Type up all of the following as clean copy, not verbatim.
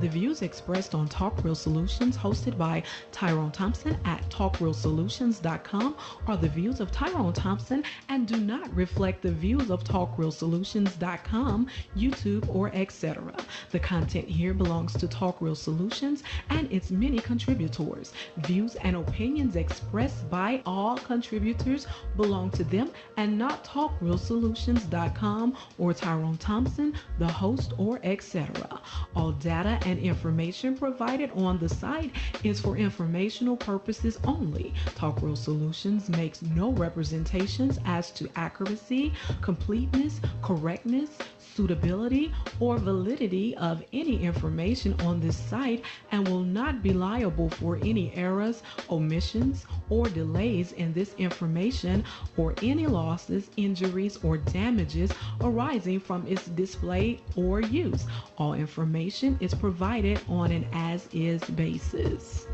The views expressed on Talk Real Solutions, hosted by Tyrone Thompson at talkrealsolutions.com, are the views of Tyrone Thompson and do not reflect the views of talkrealsolutions.com, YouTube, or etc. The content here belongs to Talk Real Solutions and its many contributors. Views and opinions expressed by all contributors belong to them and not talkrealsolutions.com or Tyrone Thompson, the host, or etc. All data and information provided on the site is for informational purposes only. Talk Real Solutions makes no representations as to accuracy, completeness, correctness, suitability, or validity of any information on this site and will not be liable for any errors, omissions, or delays in this information or any losses, injuries, or damages arising from its display or use. All information is provided on an as-is basis.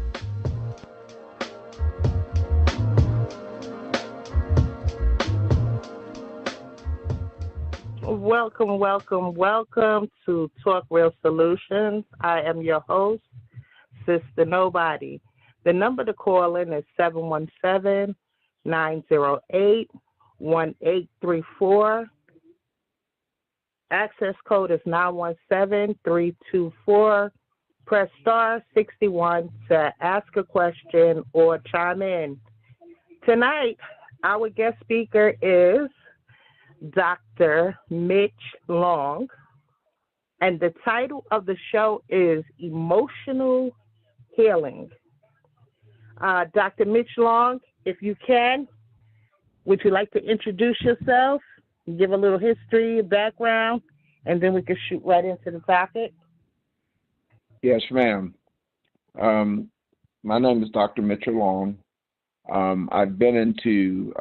Welcome, welcome, welcome to Talk Real Solutions. I am your host, Sister Nobody. The number to call in is 717-908-1834. Access code is 917324. Press star 61 to ask a question or chime in. Tonight, our guest speaker is Dr. Mitch Long, and the title of the show is Emotional Healing. Dr. Mitch Long, if you can, would you like to introduce yourself, give a little history, background, and then we can shoot right into the topic? Yes, ma'am. My name is Dr. Mitch Long. I've been into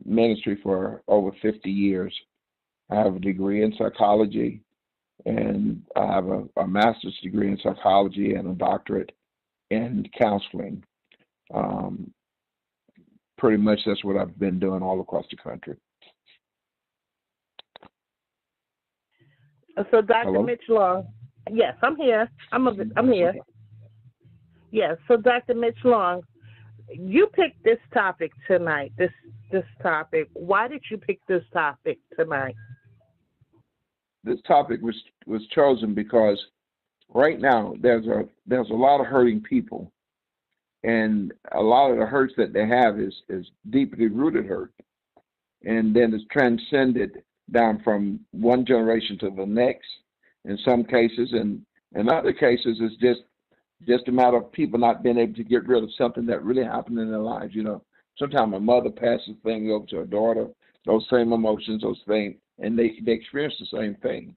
ministry for over 50 years. I have a degree in psychology, and I have a master's degree in psychology and a doctorate in counseling. Pretty much that's what I've been doing all across the country. So, Dr. Hello? Mitch Long, yes, I'm here. I'm here. Yes, so Dr. Mitch Long, you picked this topic tonight, this topic. Why did you pick this topic tonight? This topic was chosen because right now there's a lot of hurting people, and a lot of the hurts that they have is deeply rooted hurt, and then it's transcended down from one generation to the next in some cases, and in other cases it's just a matter of people not being able to get rid of something that really happened in their lives. You know, sometimes a mother passes things over to her daughter, those same emotions, those things, and they experience the same thing.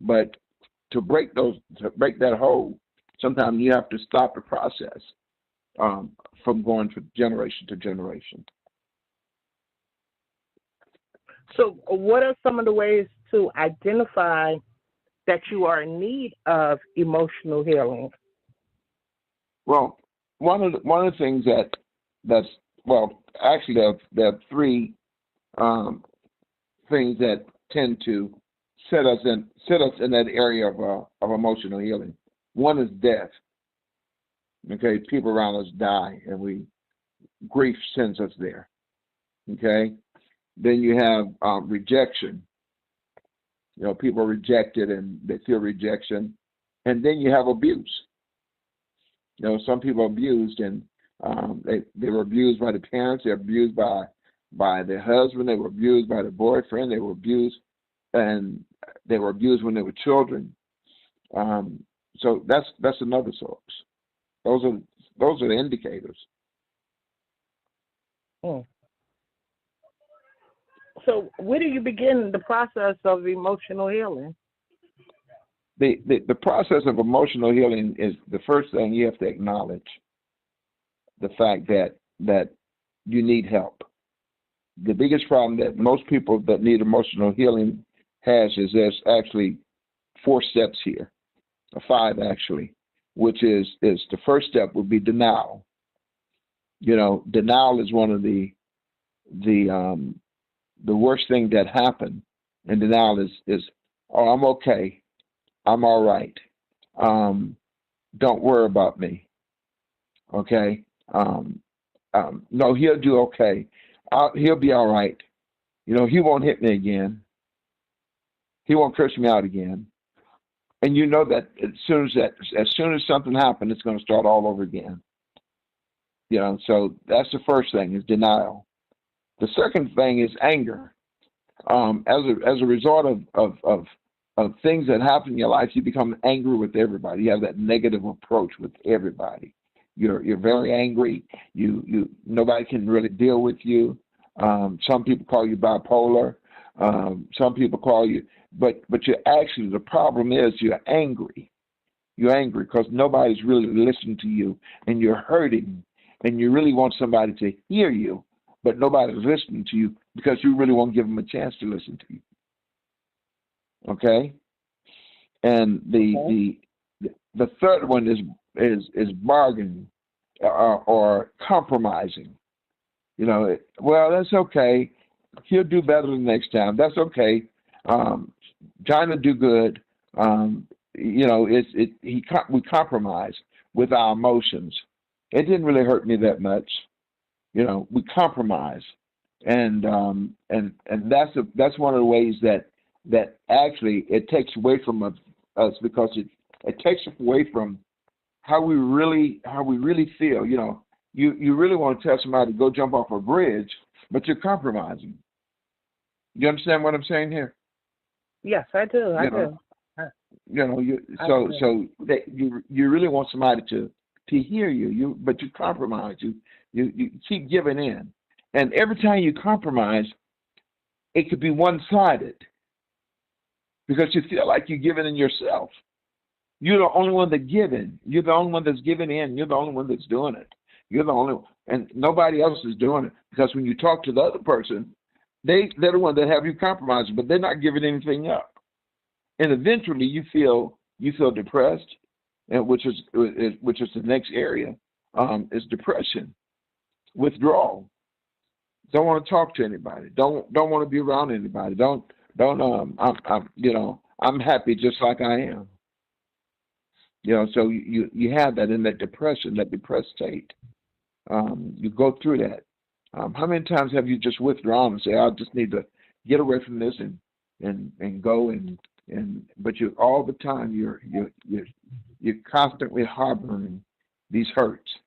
But to break that hold, sometimes you have to stop the process from going from generation to generation. So what are some of the ways to identify that you are in need of emotional healing? Well, one of the things actually there are three things that tend to set us in that area of emotional healing. One is death. Okay, people around us die, and grief sends us there. Okay, then you have rejection. You know, people are rejected and they feel rejection, and then you have abuse. You know, some people are abused, and they were abused by the parents, they were abused by their husband, they were abused by their boyfriend, they were abused, and they were abused when they were children. So that's another source. Those are the indicators. Hmm. So where do you begin the process of emotional healing? The process of emotional healing is the first thing you have to acknowledge the fact that you need help. The biggest problem that most people that need emotional healing has is there's actually 4 steps here, or 5 actually, which is the first step would be denial. You know, denial is one of the worst thing that happened, and denial is oh, I'm okay. I'm all right. Don't worry about me. Okay. No, he'll do okay. He'll be all right. He won't hit me again. He won't curse me out again. And you know that as soon as something happens, it's going to start all over again. So that's the first thing is denial. The second thing is anger. As a result of things that happen in your life, you become angry with everybody. You have that negative approach with everybody. You're very angry. Nobody can really deal with you. Some people call you bipolar. Some people call you, but you're actually, the problem is you're angry. You're angry because nobody's really listening to you, and you're hurting, and you really want somebody to hear you, but nobody's listening to you because you really won't give them a chance to listen to you. Okay? And the third one is bargaining or compromising. Well, that's okay. He'll do better the next time. That's okay. Trying to do good. We compromise with our emotions. It didn't really hurt me that much. We compromise, and that's one of the ways that actually it takes away from us because it takes us away from how we really feel. You really want to tell somebody to go jump off a bridge, but you're compromising. You understand what I'm saying here? Yes, I do. I do. You really want somebody to hear you, but you compromise. You keep giving in, and every time you compromise, it could be one-sided because you feel like you're giving in yourself. You're the only one that's giving. You're the only one that's giving in. You're the only one that's doing it. You're the only one, and nobody else is doing it because when you talk to the other person, they're the one that have you compromising, but they're not giving anything up. And eventually, you feel depressed, and which is the next area, is depression, withdrawal. Don't want to talk to anybody. Don't want to be around anybody. I'm happy just like I am. So you have that in that depression, that depressed state. You go through that. How many times have you just withdrawn and say, I just need to get away from this and go but you all the time you're constantly harboring these hurts.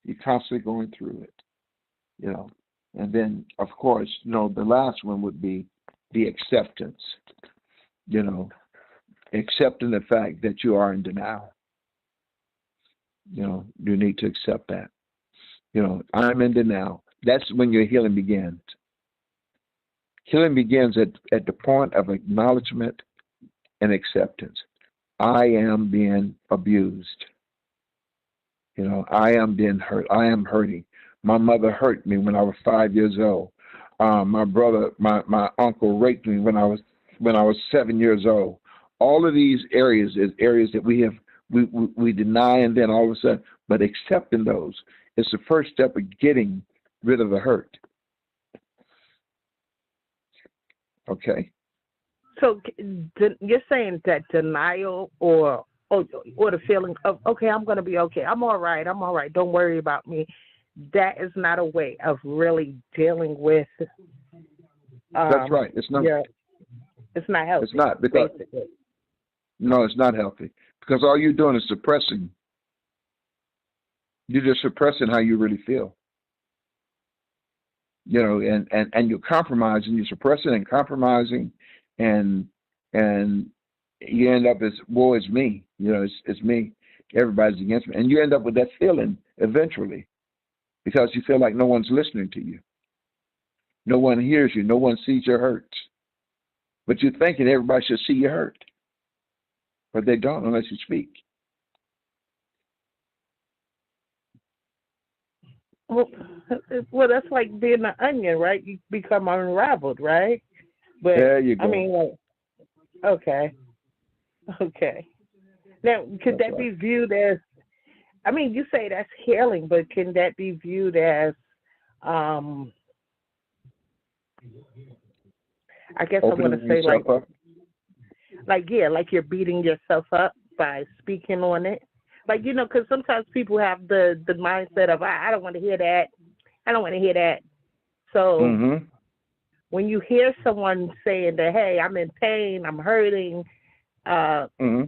You're constantly going through it. And then of course, the last one would be the acceptance. Accepting the fact that you are in denial. You need to accept that. I'm in denial. That's when your healing begins. Healing begins at the point of acknowledgement and acceptance. I am being abused. I am being hurt. I am hurting. My mother hurt me when I was 5 years old. My brother, my uncle raped me when I was 7 years old. All of these areas is areas that we deny, and then all of a sudden, but accepting those is the first step of getting rid of the hurt. Okay. So you're saying that denial or the feeling of, okay, I'm going to be okay. I'm all right. Don't worry about me. That is not a way of really dealing with. That's right. It's not. It's not healthy. It's not because. Basically. No, it's not healthy because all you're doing is suppressing. You're just suppressing how you really feel. And you're compromising. You're suppressing and compromising, and you end up as, woe is me. It's me. Everybody's against me, and you end up with that feeling eventually, because you feel like no one's listening to you. No one hears you. No one sees your hurts. But you're thinking everybody should see your hurt, but they don't unless you speak. Well, that's like being an onion, right? You become unraveled, right? But there you go. I mean, okay. Now, could that be viewed as? I mean, you say that's healing, but can that be viewed as? I guess I'm going to say like. Like, yeah, like you're beating yourself up by speaking on it. Like, because sometimes people have the mindset of, I don't want to hear that. I don't want to hear that. So Mm-hmm. when you hear someone saying that, hey, I'm in pain, I'm hurting, uh, Mm-hmm.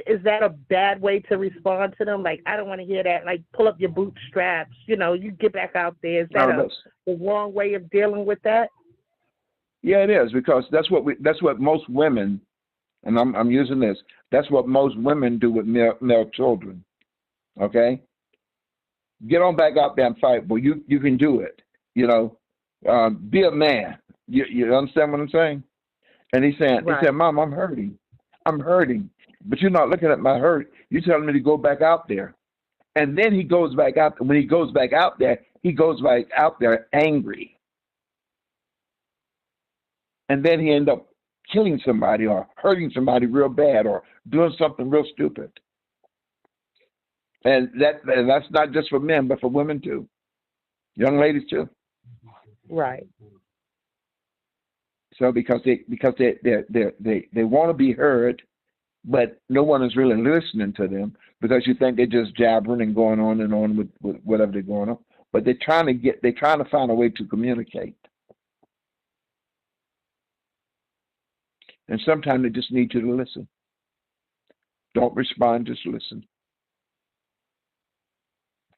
is that a bad way to respond to them? Like, I don't want to hear that. Like, pull up your bootstraps. You get back out there. Is that No, the wrong way of dealing with that? yeah, it is, because that's what most women, and I'm using this. That's what most women do with male children. Okay, get on back out there and fight. Well, you can do it. Be a man. You understand what I'm saying? And he Right. said, Mom, I'm hurting, but you're not looking at my hurt. You're telling me to go back out there. And then he goes back out. When he goes back out there, he goes back out there angry. And then he ends up killing somebody or hurting somebody real bad or doing something real stupid. And that's not just for men, but for women too, young ladies too. Right. So because they want to be heard, but no one is really listening to them, because you think they're just jabbering and going on and on with whatever they're going on. But they're trying to find a way to communicate. And sometimes they just need you to listen. Don't respond, just listen.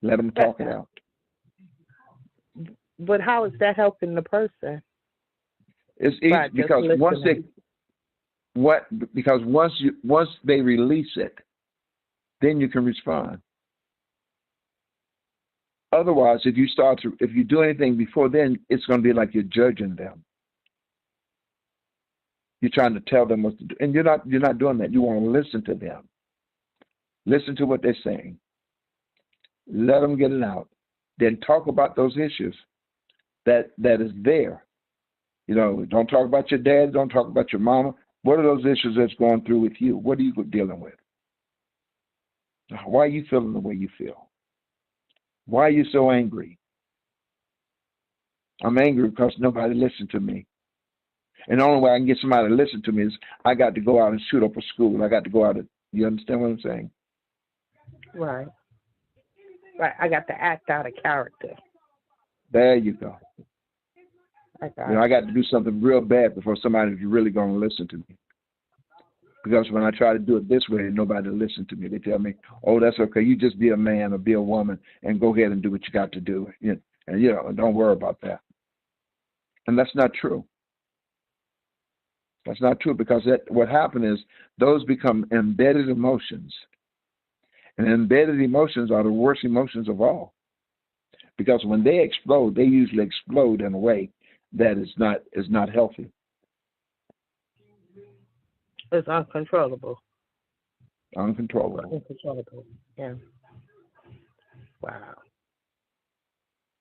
Let them talk it out. But how is that helping the person? It's easy because once they release it, then you can respond. Otherwise, if you do anything before then, it's going to be like you're judging them. You're trying to tell them what to do, and you're not doing that. You want to listen to them. Listen to what they're saying. Let them get it out. Then talk about those issues that is there. Don't talk about your dad. Don't talk about your mama. What are those issues that's going through with you? What are you dealing with? Why are you feeling the way you feel? Why are you so angry? I'm angry because nobody listened to me. And the only way I can get somebody to listen to me is I got to go out and shoot up a school. I got to go out and, you understand what I'm saying? Right. Right. I got to act out of character. There you go. I got to do something real bad before somebody's really going to listen to me. Because when I try to do it this way, nobody will listen to me. They tell me, oh, that's okay. You just be a man or be a woman and go ahead and do what you got to do. And don't worry about that. And that's not true. That's not true, because what happened is those become embedded emotions. And embedded emotions are the worst emotions of all. Because when they explode, they usually explode in a way that is not healthy. It's uncontrollable. Uncontrollable. Yeah. Wow.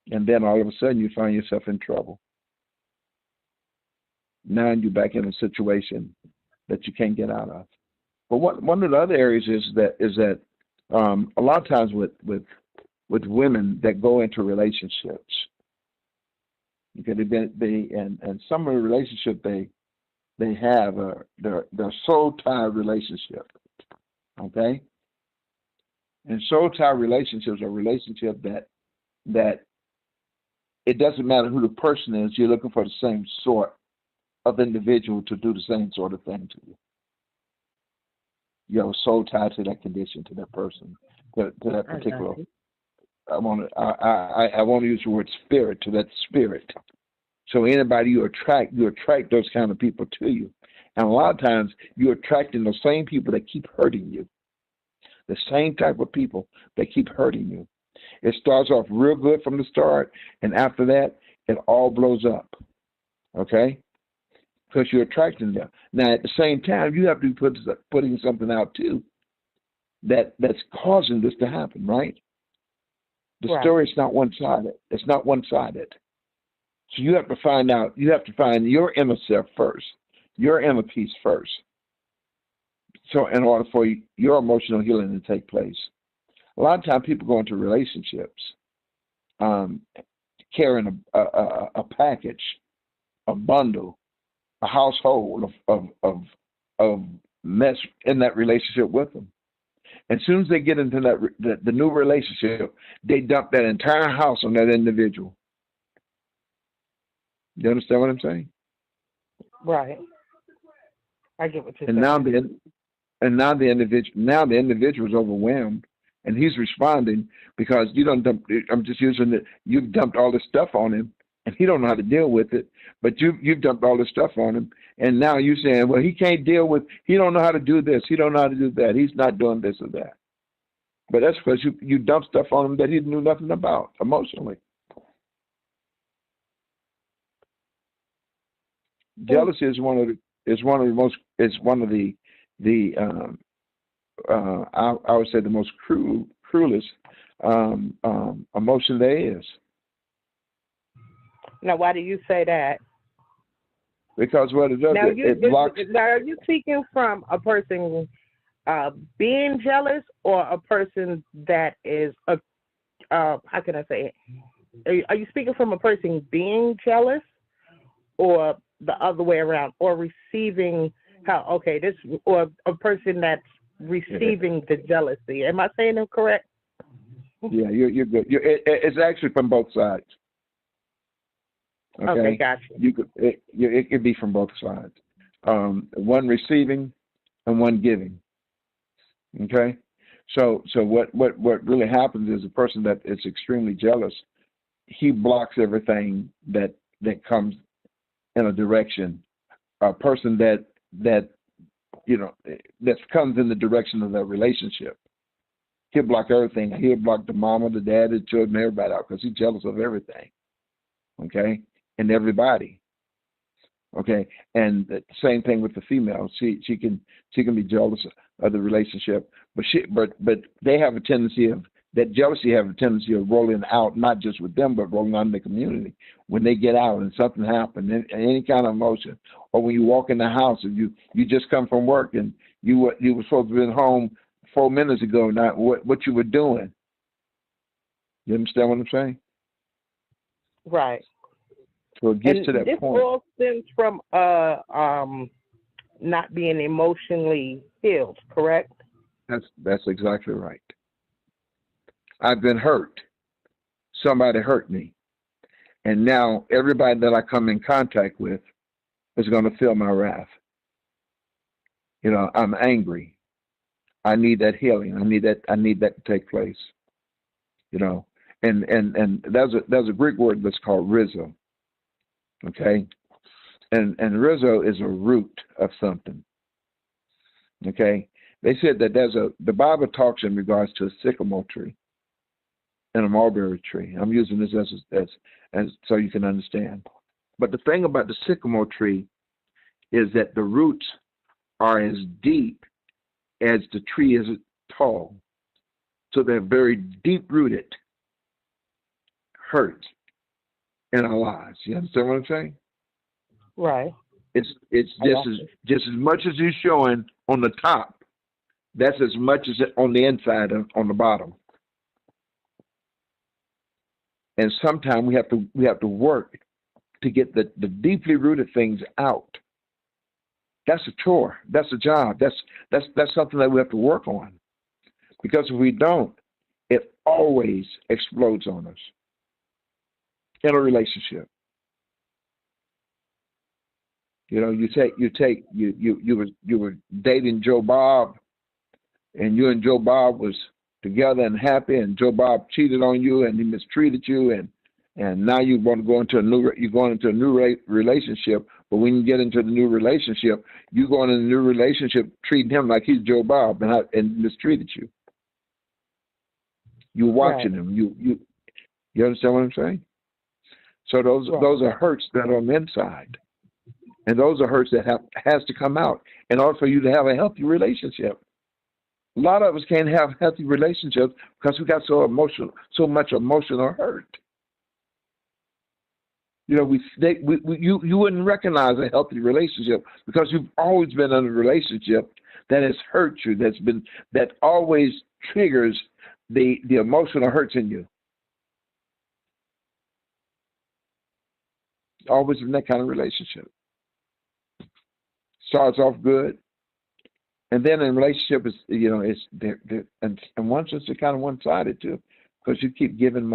And then all of a sudden you find yourself in trouble. Now you're back in a situation that you can't get out of. But one of the other areas is that a lot of times with women that go into relationships, okay, and some of the relationship they have they're soul tie relationship, okay, and soul tie relationships are relationships that it doesn't matter who the person is, you're looking for the same sort of individual to do the same sort of thing to you. You have a soul tied to that condition, to that person, to that particular. I want to use the word spirit, to that spirit. So anybody you attract those kind of people to you, and a lot of times you're attracting those same people that keep hurting you. The same type of people that keep hurting you. It starts off real good from the start, and after that, it all blows up. Okay? Because you're attracting them. Now, at the same time, you have to be putting something out too that's causing this to happen, right? The story is not one-sided. It's not one-sided. So you have to find your inner self first, your inner peace first. So in order for your emotional healing to take place. A lot of times people go into relationships carrying a package, a bundle, a household of of mess in that relationship with them. As soon as they get into the new relationship, they dump that entire house on that individual. You understand what I'm saying? Right. I get what you're And saying. now the individual is overwhelmed, and he's responding because you don't dump. I'm just using it. You've dumped all this stuff on him, and he don't know how to deal with it. But you've dumped all this stuff on him, and now you're saying, well, he can't deal with. He don't know how to do this. He don't know how to do that. He's not doing this or that. But that's because you dump stuff on him that he knew nothing about emotionally. Jealousy is one of the I would say the most cruelest emotion there is. Now, why do you say that? Because what it does, it blocks. Now, are you speaking from a person being jealous, or a person that is how can I say it? Are you speaking from a person being jealous, or the other way around, or receiving or a person that's receiving the jealousy? Am I saying it correct? Yeah, you're good. It's actually from both sides. Okay, gotcha. It could be from both sides. One receiving and one giving. Okay, so what really happens is a person that is extremely jealous, he blocks everything that comes in a direction. A person that comes in the direction of that relationship, he'll block everything. He'll block the mama, the dad, the children, everybody out because he's jealous of everything. Okay, and everybody. Okay, and the same thing with the female. She can be jealous of the relationship, but they have a tendency of that jealousy have a tendency of rolling out, not just with them, but rolling out in the community when they get out and something happens, any kind of emotion, or when you walk in the house and you just come from work and you were supposed to be home 4 minutes ago, not what you were doing. You understand what I'm saying? Right. So it gets to that this point. This all stems from not being emotionally healed, correct? That's exactly right. I've been hurt. Somebody hurt me. And now everybody that I come in contact with is going to feel my wrath. I'm angry. I need that healing. I need that to take place. And there's a Greek word that's called rizzo. Okay? And rizzo is a root of something. Okay? They said that the Bible talks in regards to a sycamore tree and a mulberry tree. I'm using this as so you can understand. But the thing about the sycamore tree is that the roots are as deep as the tree is tall. So they're very deep-rooted hurt in our lives. You understand what I'm saying? Right. It's just as much as you're showing on the top, that's as much as on the inside and on the bottom. And sometimes we have to work to get the deeply rooted things out. That's a chore. That's a job. That's something that we have to work on. Because if we don't, it always explodes on us in a relationship. You were dating Joe Bob, and you and Joe Bob was together and happy, and Joe Bob cheated on you and he mistreated you, and now you want to go into a new relationship. But when you get into the new relationship, you go into the new relationship treating him like he's Joe Bob and mistreated you. You're watching him. You understand what I'm saying? So those are hurts that are on the inside, and those are hurts that has to come out in order for you to have a healthy relationship. A lot of us can't have healthy relationships because we got so much emotional hurt. You wouldn't recognize a healthy relationship because you've always been in a relationship that has hurt you, that always triggers the emotional hurts in you. Always in that kind of relationship. Starts off good, And then in relationship, is it's and once it's kind of one-sided too, because you keep giving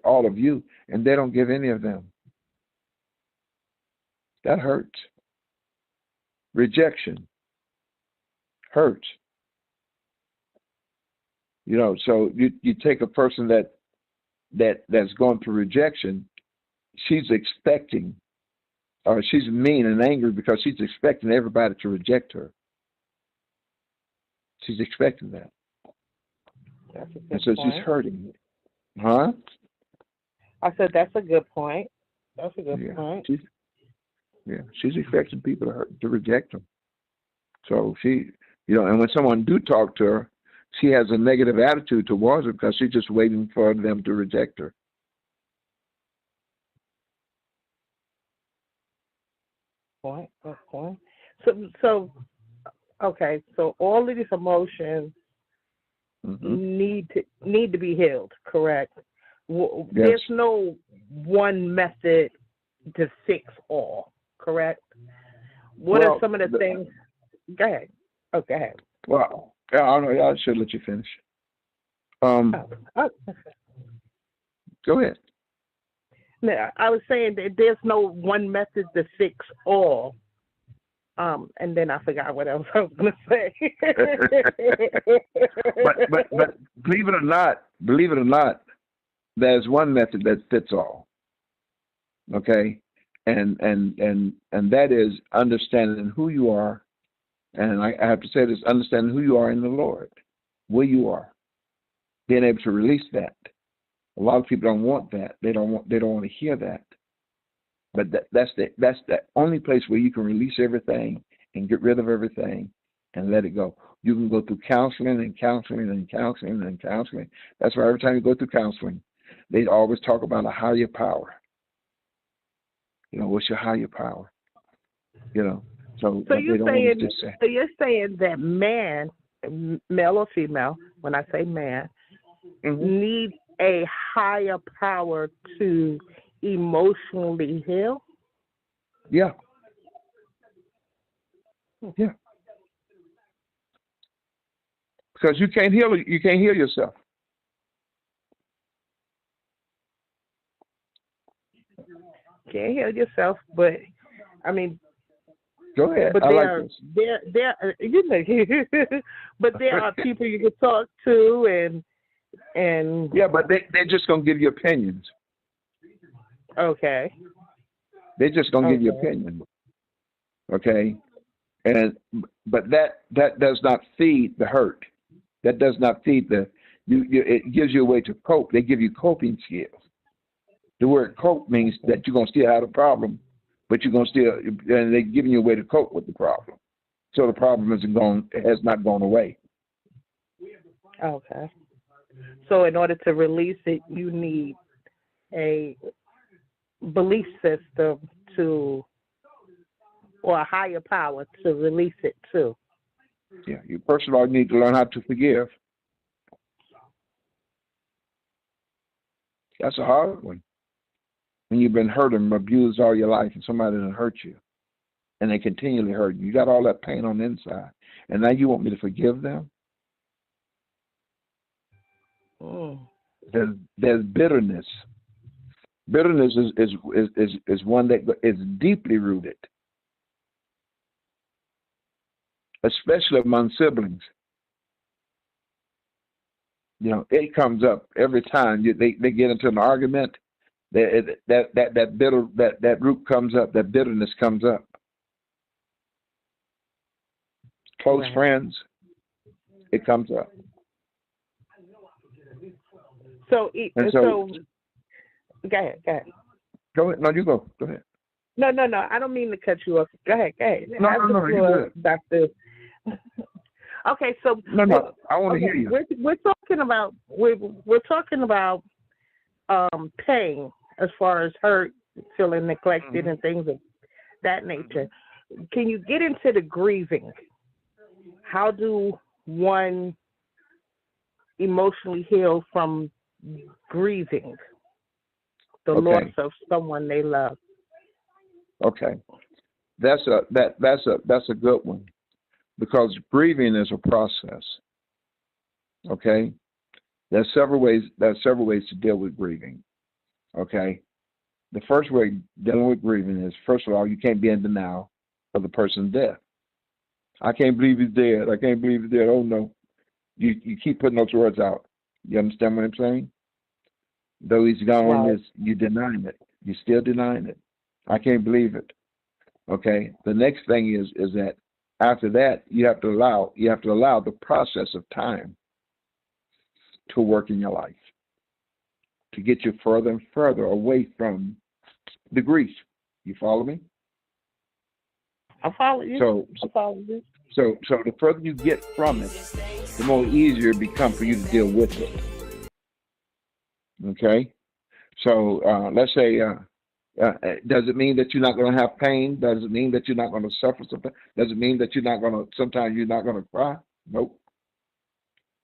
all of you, and they don't give any of them. That hurts. Rejection hurts. So you take a person that's going through rejection. She's expecting, or she's mean and angry because she's expecting everybody to reject her. She's expecting that. That's a good And so point. she's hurting. Huh? I said that's a good point. That's a good point. She's expecting people to reject them. So she, and when someone do talk to her, she has a negative attitude towards her because she's just waiting for them to reject her. Good point. So okay. So all of these emotions need to be healed. Correct. Yes. There's no one method to fix all. Correct. What are some of the things? Go ahead. Oh, go ahead. Well, I don't know. I should let you finish. Go ahead. No, I was saying that there's no one method to fix all. And then I forgot what else I was going to say. but believe it or not, there's one method that fits all. Okay, and that is understanding who you are, and I have to say this: understanding who you are in the Lord, where you are, being able to release that. A lot of people don't want that. They don't want to hear that. But that's the only place where you can release everything and get rid of everything and let it go. You can go through counseling and counseling and counseling and counseling. That's why every time you go through counseling, they always talk about a higher power. What's your higher power? So you're saying that man, male or female, when I say man, needs a higher power to emotionally heal? Yeah. Because you can't heal yourself. Can't heal yourself, but I mean, go ahead. But but there are people you can talk to and yeah, but they're just gonna give you opinions. Okay. They're just gonna give you opinions. Okay, but that does not feed the hurt. That does not feed it gives you a way to cope. They give you coping skills. The word cope means that you're gonna still have a problem, but you're gonna still, and they're giving you a way to cope with the problem. So the problem has not gone away. Okay. So in order to release it, you need a belief system or a higher power to release it too. Yeah, you first of all need to learn how to forgive. That's a hard one. When you've been hurt and abused all your life and somebody done hurt you and they continually hurt you. You got all that pain on the inside. And now you want me to forgive them? There's bitterness. Bitterness is one that is deeply rooted, especially among siblings. It comes up every time they get into an argument. That root comes up. That bitterness comes up. Close friends, it comes up. So go ahead. Go ahead. No, you go. Go ahead. No. I don't mean to cut you off. Go ahead. No, you're good. Doctor. Okay, so no. I want to hear you. We're talking about pain as far as hurt, feeling neglected, and things of that nature. Can you get into the grieving? How do one emotionally heal from grieving the loss of someone they love? Okay, that's a good one. because grieving is a process. Okay, there's several ways. To deal with grieving. Okay, the first way dealing with grieving is, first of all, you can't be in denial of the person's death. I can't believe he's dead. I can't believe he's dead. Oh no, you keep putting those words out. You understand what I'm saying? Though he's gone, Right. you're denying it. You're still denying it. I can't believe it. Okay. The next thing is that after that, you have to allow the process of time to work in your life, to get you further and further away from the grief. You follow me? I follow you. So I follow you. so the further you get from it, the more easier it becomes for you to deal with it. Okay. So let's say, does it mean that you're not going to have pain? Does it mean that you're not going to suffer something? Does it mean that sometimes you're not going to cry? Nope.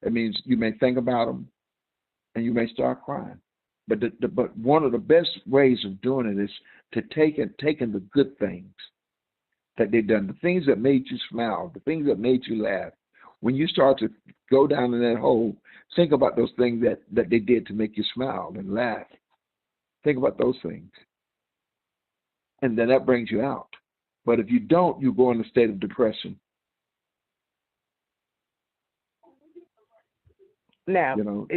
It means you may think about them and you may start crying. But but one of the best ways of doing it is to taking the good things that they've done, the things that made you smile, the things that made you laugh. When you start to go down in that hole, think about those things that they did to make you smile and laugh. Think about those things. And then that brings you out. But if you don't, you go in a state of depression. Now, You know.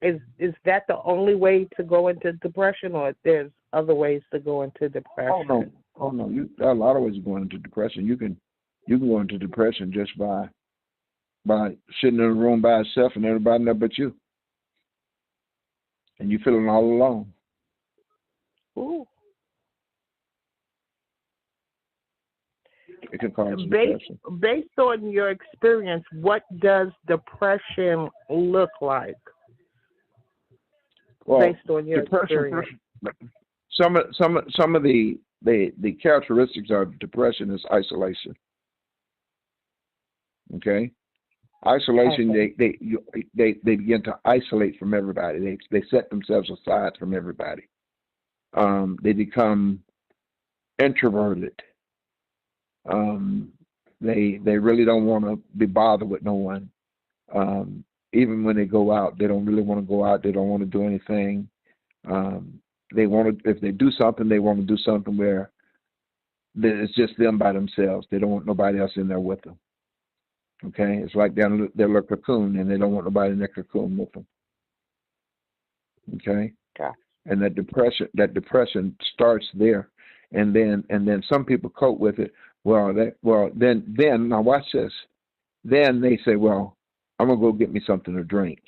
is that the only way to go into depression, or there's other ways to go into depression? Oh no. There are a lot of ways of going into depression. You can go into depression just by sitting in a room by yourself and everybody there but you, and you feeling all alone. Ooh. It can cause depression. Based on your experience, what does depression look like? Well, based on your experience. Some of the characteristics of depression is isolation. Okay, isolation. Okay. They begin to isolate from everybody. They set themselves aside from everybody. They become introverted. They really don't want to be bothered with no one. Even when they go out, they don't really want to go out. They don't want to do anything. They want to, if they do something, they want to do something where it's just them by themselves. They don't want nobody else in there with them. Okay, it's like they're in their cocoon, and they don't want nobody in their cocoon with them. Okay, and that depression starts there, and then some people cope with it. Then now watch this. Then they say, well, I'm gonna go get me something to drink.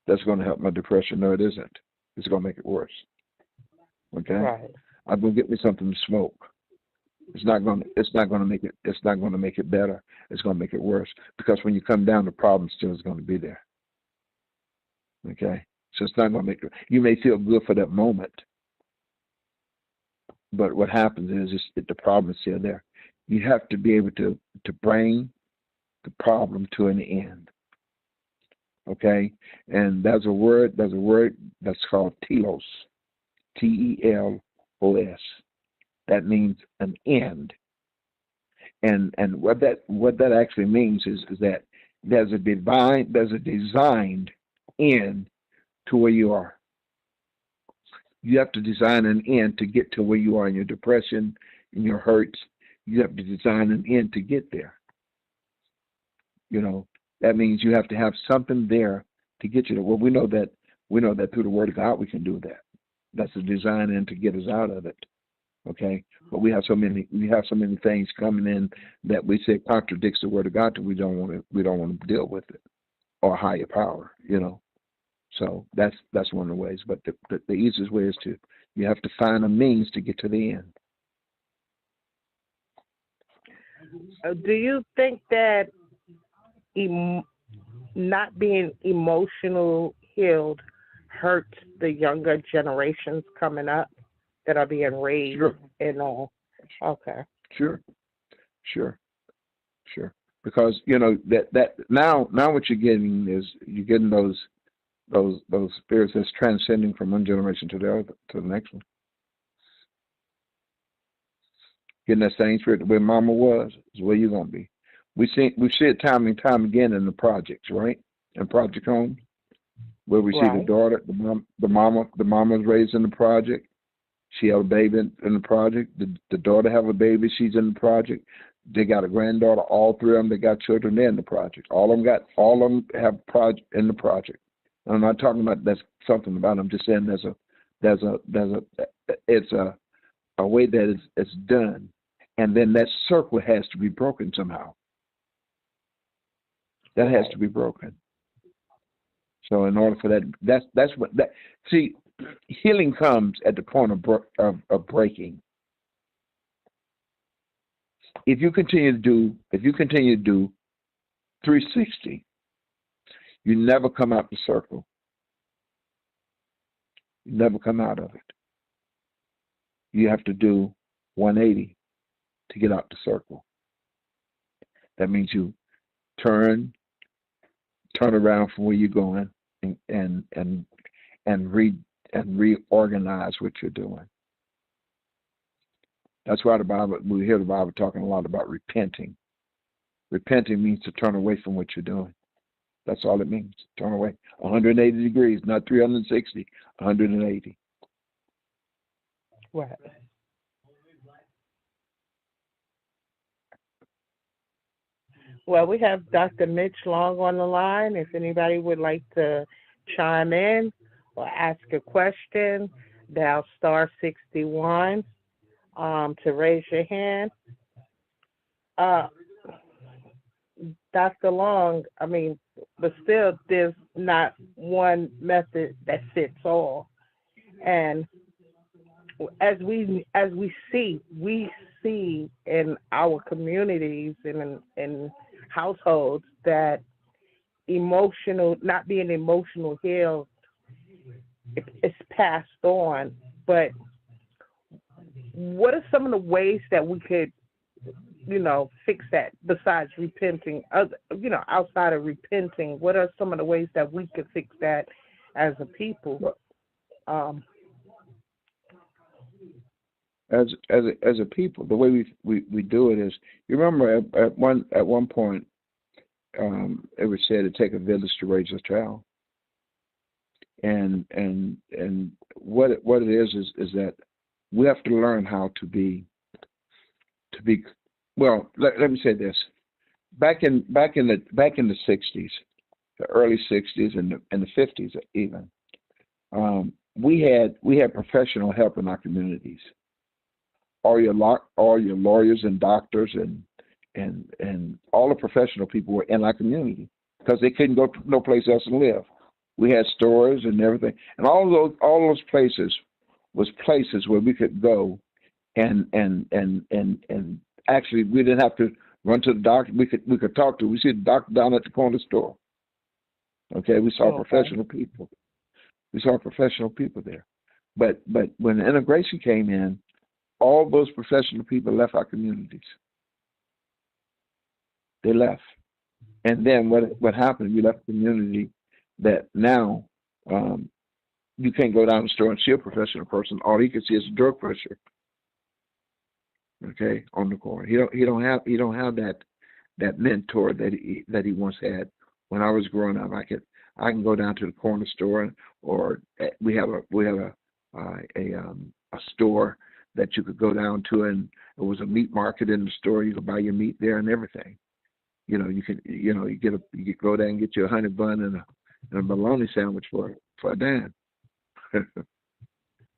That's gonna help my depression. No, it isn't. It's gonna make it worse. Okay, right. I'm gonna get me something to smoke. It's not gonna make it. It's not gonna make it better. It's gonna make it worse, because when you come down, the problem still is gonna be there. Okay, so it's not gonna make it. You may feel good for that moment, but what happens is the problem is still there. You have to be able to bring the problem to an end. Okay, and there's a word that's called telos, telos. That means an end. And what that actually means is that there's a designed end to where you are. You have to design an end to get to where you are in your depression, in your hurts. You have to design an end to get there. You know, that means you have to have something there to get you there. Well, we know that through the Word of God we can do that. That's a design end to get us out of it. Okay, but we have so many things coming in that we say contradicts the Word of God that we don't want to deal with it, or higher power. You know, so that's one of the ways. But the easiest way is you have to find a means to get to the end. Do you think that not being emotional healed hurts the younger generations coming up that are being raised? Sure. And all? Okay. Sure. Because that now what you're getting is those spirits that's transcending from one generation to the other, to the next one. Getting that same spirit where Mama was is where you're gonna be. We see it time and time again in the projects, right? In project homes, where we see the Right. daughter, the mama's raised in the project. She had a baby in the project. The daughter have a baby. She's in the project. They got a granddaughter. All three of them, they got children. They're in the project. All of them have project in the project. And I'm not talking about that's something about them. I'm just saying it's a way that it's done, and then that circle has to be broken somehow. That has Right. to be broken. So in order for that, that's what that. See, healing comes at the point of breaking. If you continue to do 360, you never come out the circle. You never come out of it. You have to do 180 to get out the circle. That means you turn around from where you're going and reorganize what you're doing. That's why we hear the Bible talking a lot about repenting. Repenting means to turn away from what you're doing. That's all it means. Turn away 180 degrees, not 360, 180. Right. Well, we have Dr. Mitch Long on the line. If anybody would like to chime in or ask a question, dial star 61 to raise your hand. Uh, Dr. Long, I mean, but still, there's not one method that fits all. And we see in our communities and in households that not being emotional healed is passed on. But what are some of the ways that we could, fix that besides repenting? Outside of repenting, what are some of the ways that we could fix that as a people? As a people, the way we do it is, you remember at one point, it was said to take a village to raise a child, and what it is that we have to learn how to be. Well, let me say this: back in the 60s, the early 60s, and the 50s even, we had professional help in our communities. All your lawyers and doctors and all the professional people were in our community because they couldn't go no place else and live. We had stores and everything, and all those places was places where we could go and actually we didn't have to run to the doctor. We could talk to. We see the doctor down at the corner store. Okay, we saw professional people. We saw professional people there, but when the integration came in, all those professional people left our communities. They left. And then what happened, we left a community that now you can't go down the store and see a professional person. All he can see is a drug pusher. Okay, on the corner. He don't have that mentor that he once had. When I was growing up, I can go down to the corner store, or we have a store that you could go down to, and it was a meat market in the store. You could buy your meat there and everything. You could go there and get you a honey bun and a bologna sandwich for a dime.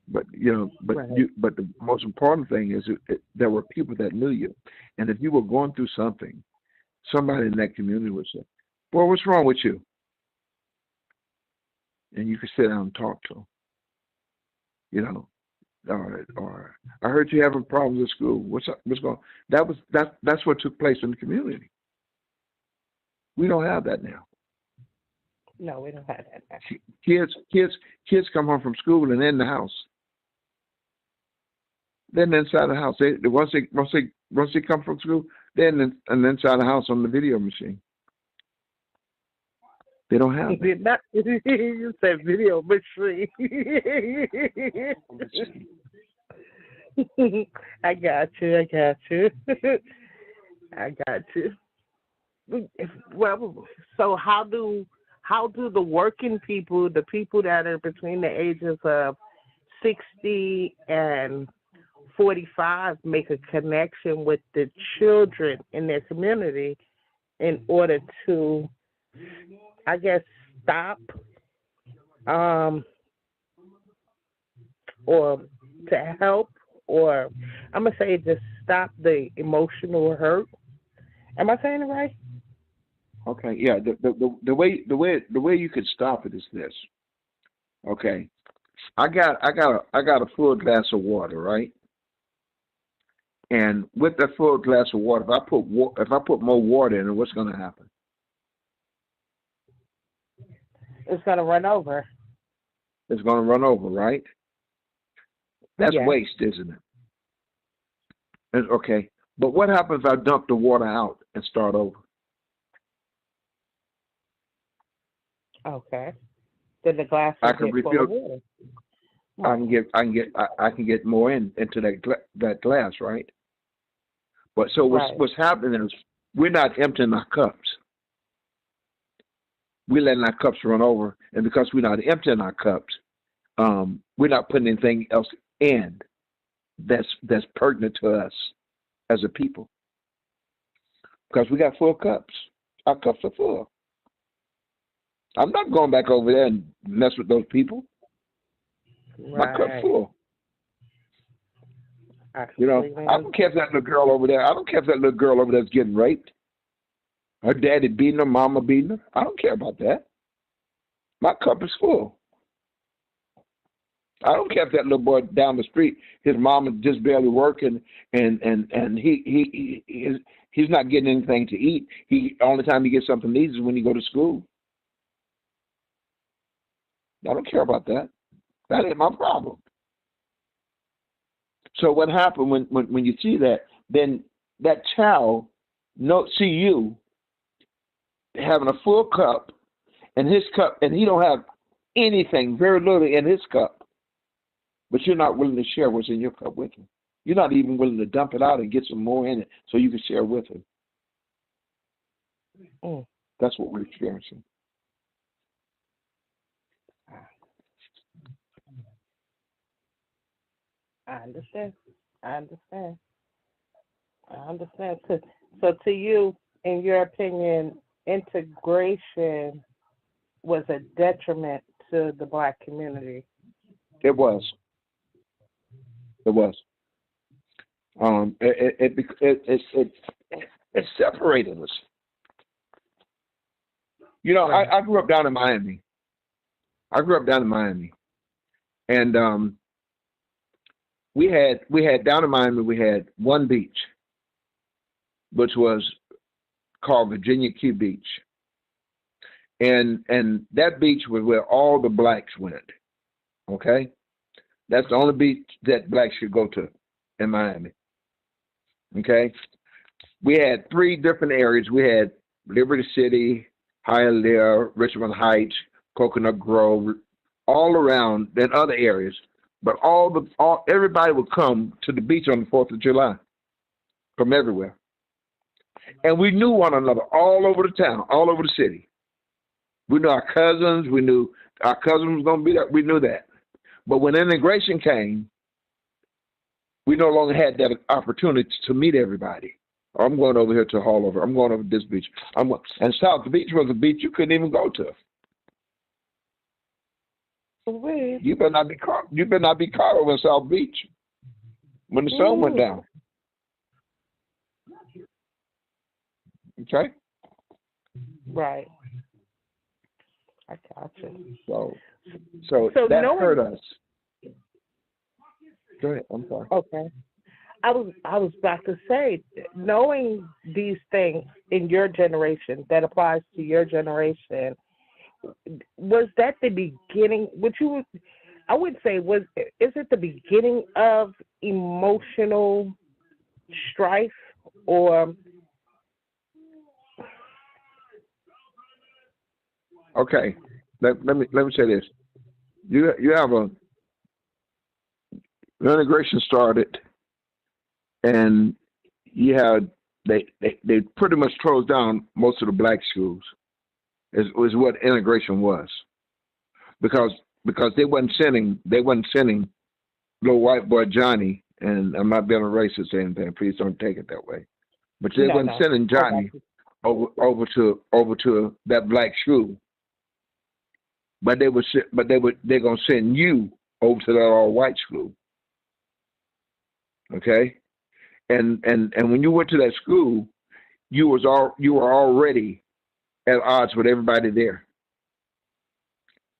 But the most important thing is there were people that knew you, and if you were going through something, somebody in that community would say, "Boy, what's wrong with you?" And you could sit down and talk to them. Or I heard you having problems at school. What's up? What's going on? That's what took place in the community. We don't have that now. No, we don't have that now. Kids come home from school and they're in the house. Then inside the house, once they come from school, then and inside the house on the video machine. They don't have that. You said video machine. I got you. I got you. well, so how do the working people, the people that are between the ages of 60 and 45, make a connection with the children in their community in order to, I guess, stop um, or to help, or I'm gonna say just stop the emotional hurt. Am I saying it right? Okay, yeah. The way you could stop it is this. Okay, I got a full glass of water, right? And with that full glass of water, if I put more water in it, what's going to happen? It's gonna run over. It's going to run over, right? That's Yes. waste, isn't it? Okay, but what happens if I dump the water out and start over? Okay. Then the glass I will can get full refill. of water. I can get. I can get more into that glass, right? But so Right. what's happening is we're not emptying our cups. We're letting our cups run over, and because we're not emptying our cups, we're not putting anything else in that's pertinent to us as a people because we got full cups. Our cups are full. I'm not going back over there and mess with those people. My cup's Right. full. I You know, completely I don't care if that little girl over there. I don't care if that little girl over there's getting raped. Her daddy beating her, mama beating her. I don't care about that. My cup is full. I don't care if that little boy down the street, his mom is just barely working, and he's not getting anything to eat. He only time he gets something to eat is when he go to school. I don't care about that. That ain't my problem. So what happened when you see that, then that child see you having a full cup and his cup, and he don't have anything, very little in his cup, but you're not willing to share what's in your cup with him. You're not even willing to dump it out and get some more in it so you can share with him. Mm. That's what we're experiencing. I understand. I understand. I understand. So to you, in your opinion, integration was a detriment to the black community. It was. It was. It separated us. You know, Right. I grew up down in Miami. And we had down in Miami. We had one beach, which was called Virginia Key Beach, and that beach was where all the blacks went. Okay, that's the only beach that blacks should go to in Miami. Okay, we had three different areas. We had Liberty City, Hialeah, Richmond Heights, Coconut Grove, all around, then other areas. But everybody would come to the beach on the 4th of July from everywhere. And we knew one another all over the town, all over the city. We knew our cousins. We knew our cousin was going to be there. We knew that. But when integration came, we no longer had that opportunity to meet everybody. I'm going over here to Hallover. I'm going over to this beach. And South Beach was a beach you couldn't even go to. Wait. You better not be caught. You better not be caught over in South Beach when the sun went down. Okay. Right. I got you. So that knowing, hurt us. Go ahead. I'm sorry. Okay. I was about to say, knowing these things in your generation, that applies to your generation, was that the beginning? I would say, is it the beginning of emotional strife, or? Okay. Let me say this. You have the integration started, and you had they pretty much closed down most of the black schools. Is what integration was, because they wasn't sending little white boy Johnny, and I'm not being a racist or anything. Please don't take it that way. But they wasn't sending Johnny over to that black school. But they're gonna send you over to that all white school. Okay, and when you went to that school, you were already at odds with everybody there.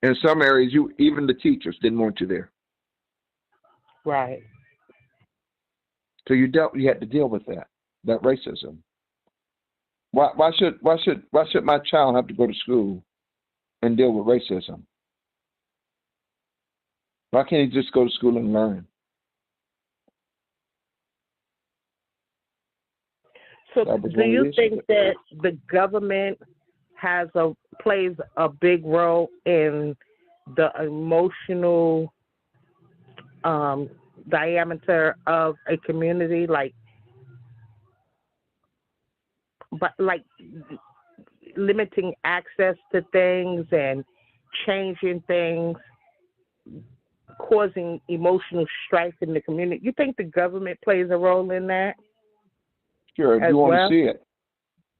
In some areas, even the teachers didn't want you there. Right. So you had to deal with that racism. Why should my child have to go to school and deal with racism? Why can't he just go to school and learn? So do you think that the government plays a big role in the emotional diameter of a community, like limiting access to things and changing things, causing emotional strife in the community? You think the government plays a role in that? Sure, if you want to see it.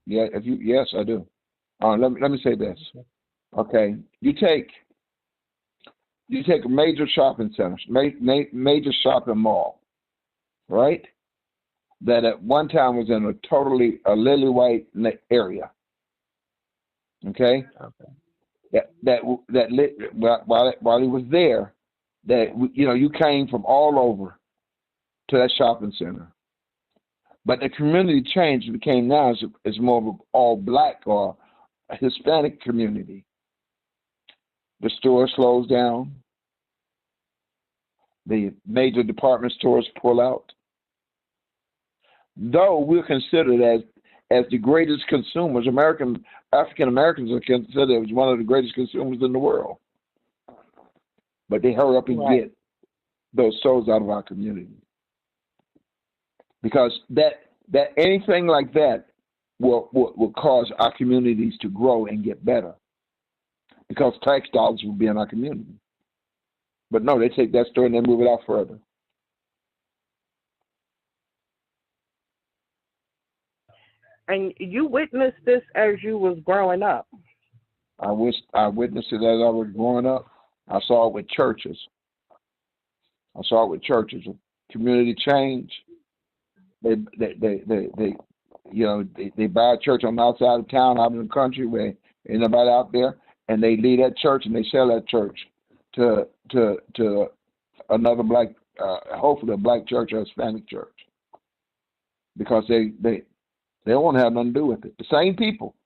Yeah, yes, I do. Let me say this. Okay, you take a major shopping center, major shopping mall, right? That at one time was in a lily white area. Okay. While he was there, you came from all over to that shopping center. But the community changed. It became now is more of an all black or a Hispanic community. The store slows down. The major department stores pull out. Though we're considered as the greatest consumers, African Americans are considered as one of the greatest consumers in the world. But they hurry up and get those souls out of our community. Because that anything like that will cause our communities to grow and get better. Because tax dollars will be in our community. But no, they take that story and they move it out further. And you witnessed this as you was growing up. I witnessed it as I was growing up. I saw it with churches. Community change. They buy a church on the outside of town, out in the country where ain't nobody out there, and they leave that church and they sell that church to another black, hopefully a black church or a Hispanic church, because they won't have nothing to do with it. The same people,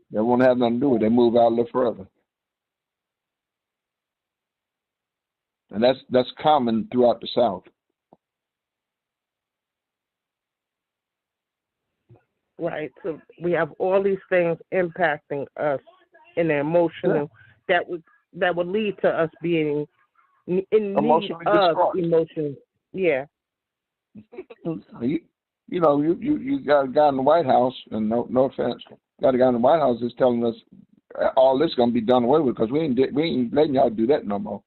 they won't have nothing to do with it. They move out a little further, and that's common throughout the South. Right. So we have all these things impacting us in the emotional that would lead to us being in need of emotion. Yeah. You got a guy in the White House, and no offense, got a guy in the White House that's telling us all this is going to be done away with because we ain't letting y'all do that no more.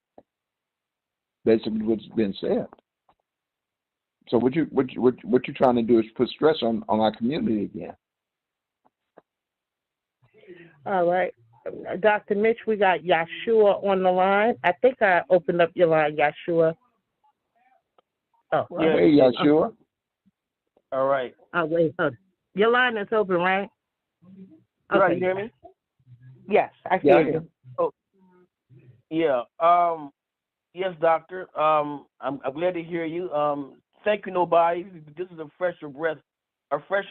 Basically, what's been said. So what you trying to do is put stress on our community again. All right. Dr. Mitch, we got Yeshua on the line. I think I opened up your line, Yeshua. Oh, well, hey, Yeshua. All right. Wait. Your line is open, right? Okay. Right, you hear me? Yes, I hear you. Oh, yeah. Yes, doctor. I'm glad to hear you. Thank you, nobody. This is a fresh breath, a fresh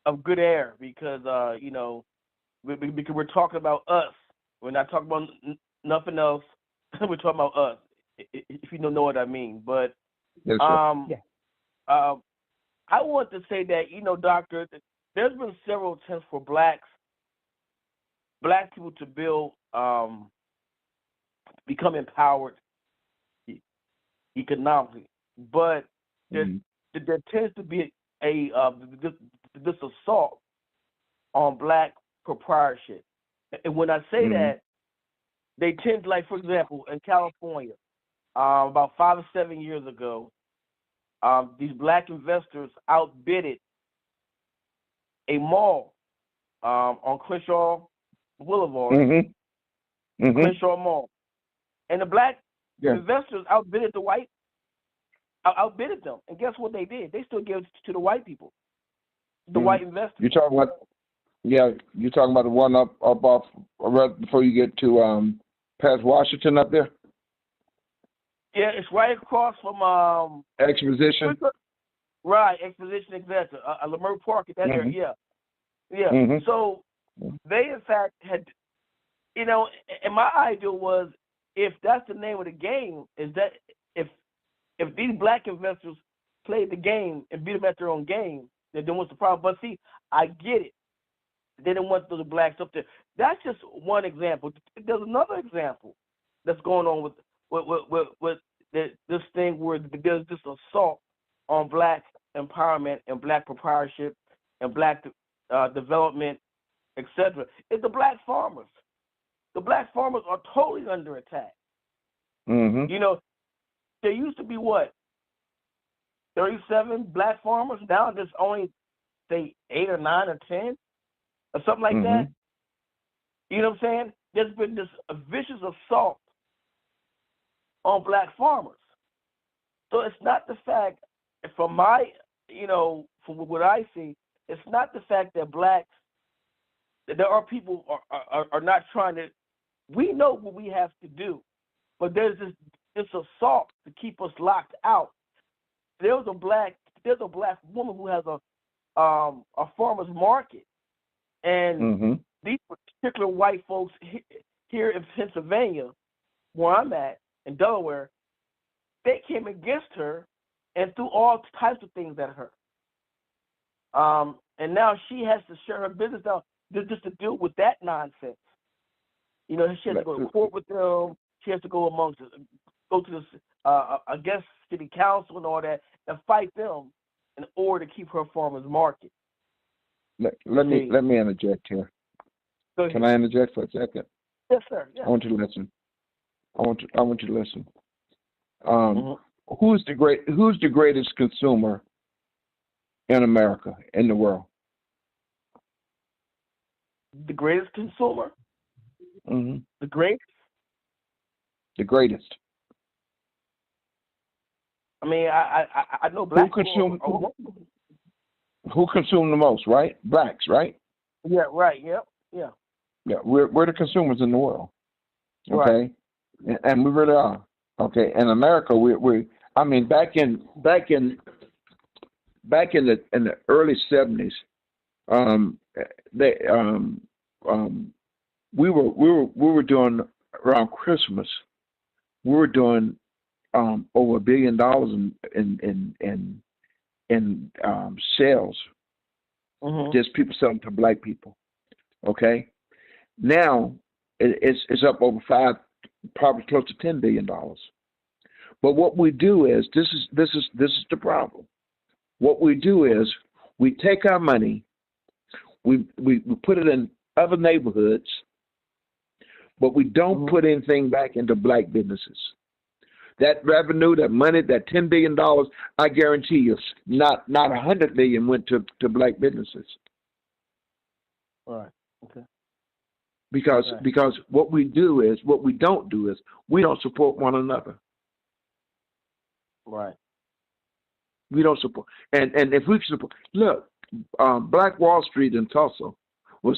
of good air because because we're talking about us. We're not talking about nothing else. We're talking about us. If you don't know what I mean, but I want to say that doctor, there's been several attempts for black people to build, become empowered economically, but there's there tends to be this assault on black proprietorship. And when I say that, they tend to, like, for example, in California, about 5 or 7 years ago, these black investors outbidded a mall on Crenshaw Boulevard, Crenshaw Mall, and the black investors outbidded outbidded them. And guess what they did? They still gave it to the white people, the white investors. You're talking about the one up off right before you get to past Washington up there. Yeah, it's right across from Exposition. Right, Exposition, exactly. Leimert Park at that area. Yeah. So they, in fact, had, and my idea was, if that's the name of the game, is that if these black investors played the game and beat them at their own game, then what's the problem? But see, I get it. They didn't want the blacks up there. That's just one example. There's another example that's going on with this thing where there's this assault on black empowerment and black proprietorship and black development, etc. It's the black farmers. The black farmers are totally under attack. There used to be 37 black farmers. Now there's only, say, 8 or 9 or 10 or something like that. You know what I'm saying? There's been this vicious assault on black farmers. So it's not the fact, from from what I see, it's not the fact that blacks, that there are people are not trying to. We know what we have to do, but there's this assault to keep us locked out. There's a black woman who has a farmer's market, and these particular white folks here in Pennsylvania, where I'm at, in Delaware, they came against her and threw all types of things at her. And now she has to share her business now just to deal with that nonsense. She has to go to court with them. She has to go to this, I guess, city council and all that, and fight them in order to keep her farmer's market. Let me interject here. Can I interject for a second? Yes, sir. Yes. I want you to listen. I want you to listen. Who's the greatest consumer in America, in the world? The greatest consumer? The greatest? The greatest. I mean, I know black people. Who consume the most, right? Blacks, right? Yeah, right. Yep. Yeah. Yeah, we're the consumers in the world. Okay, right. And we really are. Okay, in America, we I mean, back in the early 70s, we were doing around Christmas. We were doing over $1 billion in sales. Just people selling to black people. Okay, now it's up over probably close to $10 billion. But what we do is this is the problem. What we do is we take our money, we put it in other neighborhoods, but we don't put anything back into black businesses. That revenue, that money, that $10 billion, I guarantee you, not $100 million went to black businesses. All right. Okay. Because what we don't do is we don't support one another. Right. We don't support, and if we support, look, Black Wall Street in Tulsa was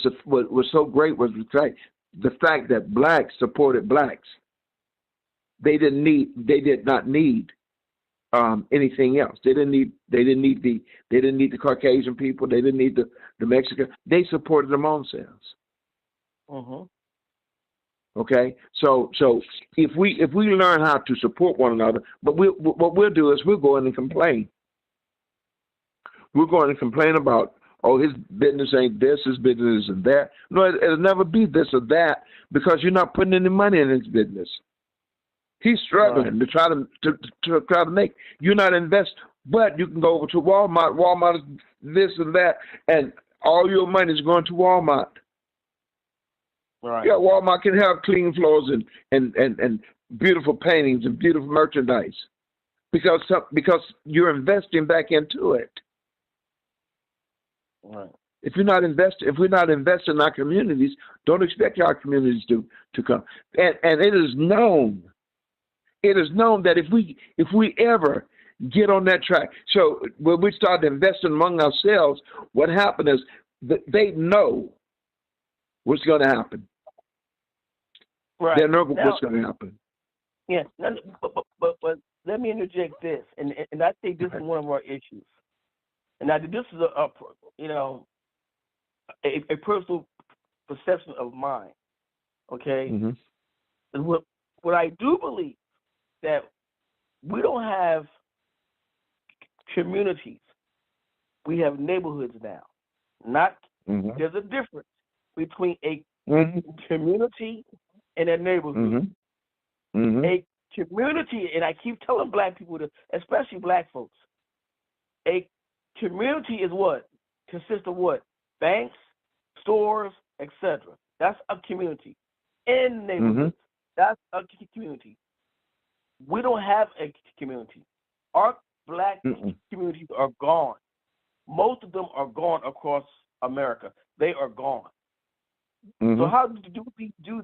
so great was the fact that blacks supported blacks. They did not need anything else. They didn't need the Caucasian people. They didn't need the Mexican. They supported their own selves. Okay, so if we learn how to support one another, but what we'll do is we'll go in and complain. We're going to complain about, his business ain't this, his business isn't that. No, it'll never be this or that because you're not putting any money in his business. He's struggling to try to make. You're not invest. But you can go over to Walmart. Walmart is this and that, and all your money is going to Walmart. Right. Yeah, Walmart can have clean floors and beautiful paintings and beautiful merchandise because you're investing back into it. Right. If we're not investing in our communities, don't expect our communities to come. And it is known that if we ever get on that track, so when we start investing among ourselves, what happened is that they know what's going to happen. Right. They know what's going to happen. Yeah. But let me interject this, and I think this is one of our issues. And now this is a personal perception of mine. Okay. Mm-hmm. What I do believe that we don't have communities. We have neighborhoods now. There's a difference between a community and a neighborhood. A community, and I keep telling black people, especially black folks, a community is what? Consists of what? Banks, stores, etc. That's a community. In neighborhoods, that's a community. We don't have a community. Our black communities are gone. Most of them are gone across America. They are gone. So how do we do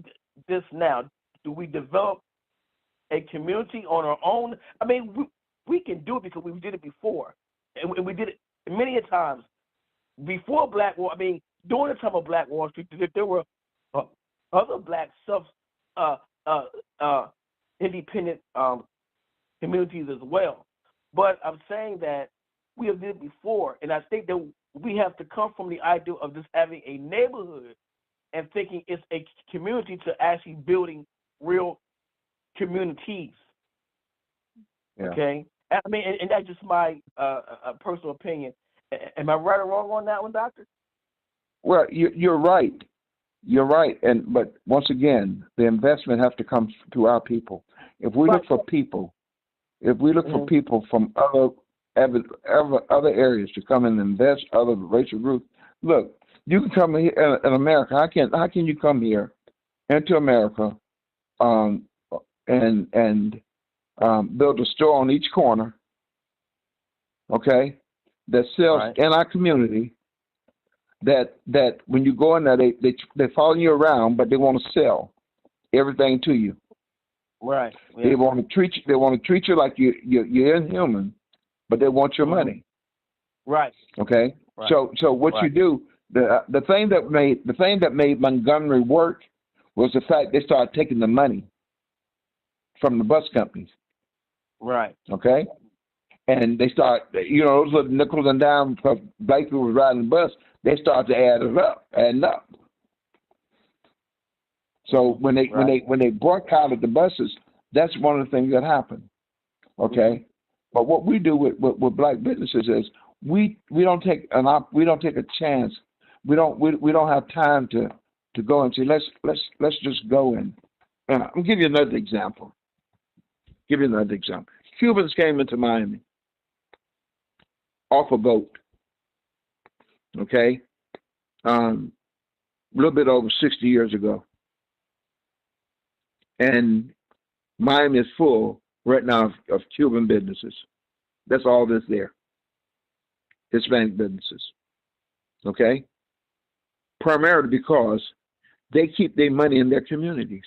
this now? Do we develop a community on our own? I mean, we can do it because we did it before. And we did it many times. Before Black Wall, I mean, during the time of Black Wall Street, there were other black independent communities as well. But I'm saying that we have did it before, and I think that we have to come from the idea of just having a neighborhood and thinking it's a community to actually building real communities. Yeah. Okay? I mean, and that's just my personal opinion. Am I right or wrong on that one, Doctor? Well, you're right. You're right. But once again, the investment has to come to our people. If we look for people, for people from other areas to come and invest, other racial groups, look, you can come here in America. How can you come here into America and build a store on each corner, okay, that sells in our community, that when you go in there, they follow you around, but they want to sell everything to you. Right. Yeah. They want to treat you like you're inhuman, but they want your money. Right. Okay. Right. So what you do, the thing that made Montgomery work was the fact they started taking the money from the bus companies. Right. Okay. And they start, those little nickels and dimes because black people was riding the bus, they start to add up. So when they boycotted the buses, that's one of the things that happened. Okay. But what we do with black businesses is we don't take a chance. We don't have time to go and say let's just go in. I'll give you another example. Cubans came into Miami off a boat. Okay, a little bit over 60 years ago, and Miami is full right now of Cuban businesses. That's all that's there. Hispanic businesses. Okay, primarily because they keep their money in their communities.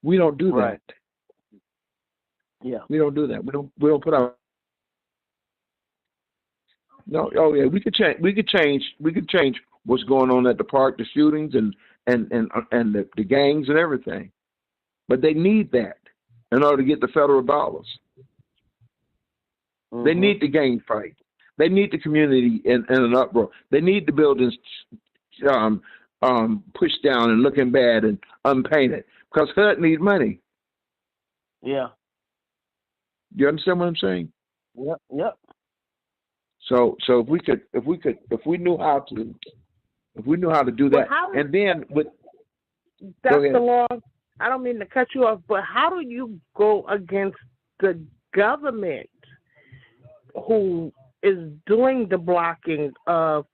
We don't do that. Yeah. We don't do that. We don't put our. No. Oh yeah. We could change what's going on at the park, the shootings and the gangs and everything. But they need that in order to get the federal dollars. They need the gang fight. They need the community in an uproar. They need the buildings pushed down and looking bad and unpainted because HUD needs money. Yeah. You understand what I'm saying? Yep. So if we knew how to do that, and then with Dr. Long, I don't mean to cut you off, but how do you go against the government who is doing the blocking of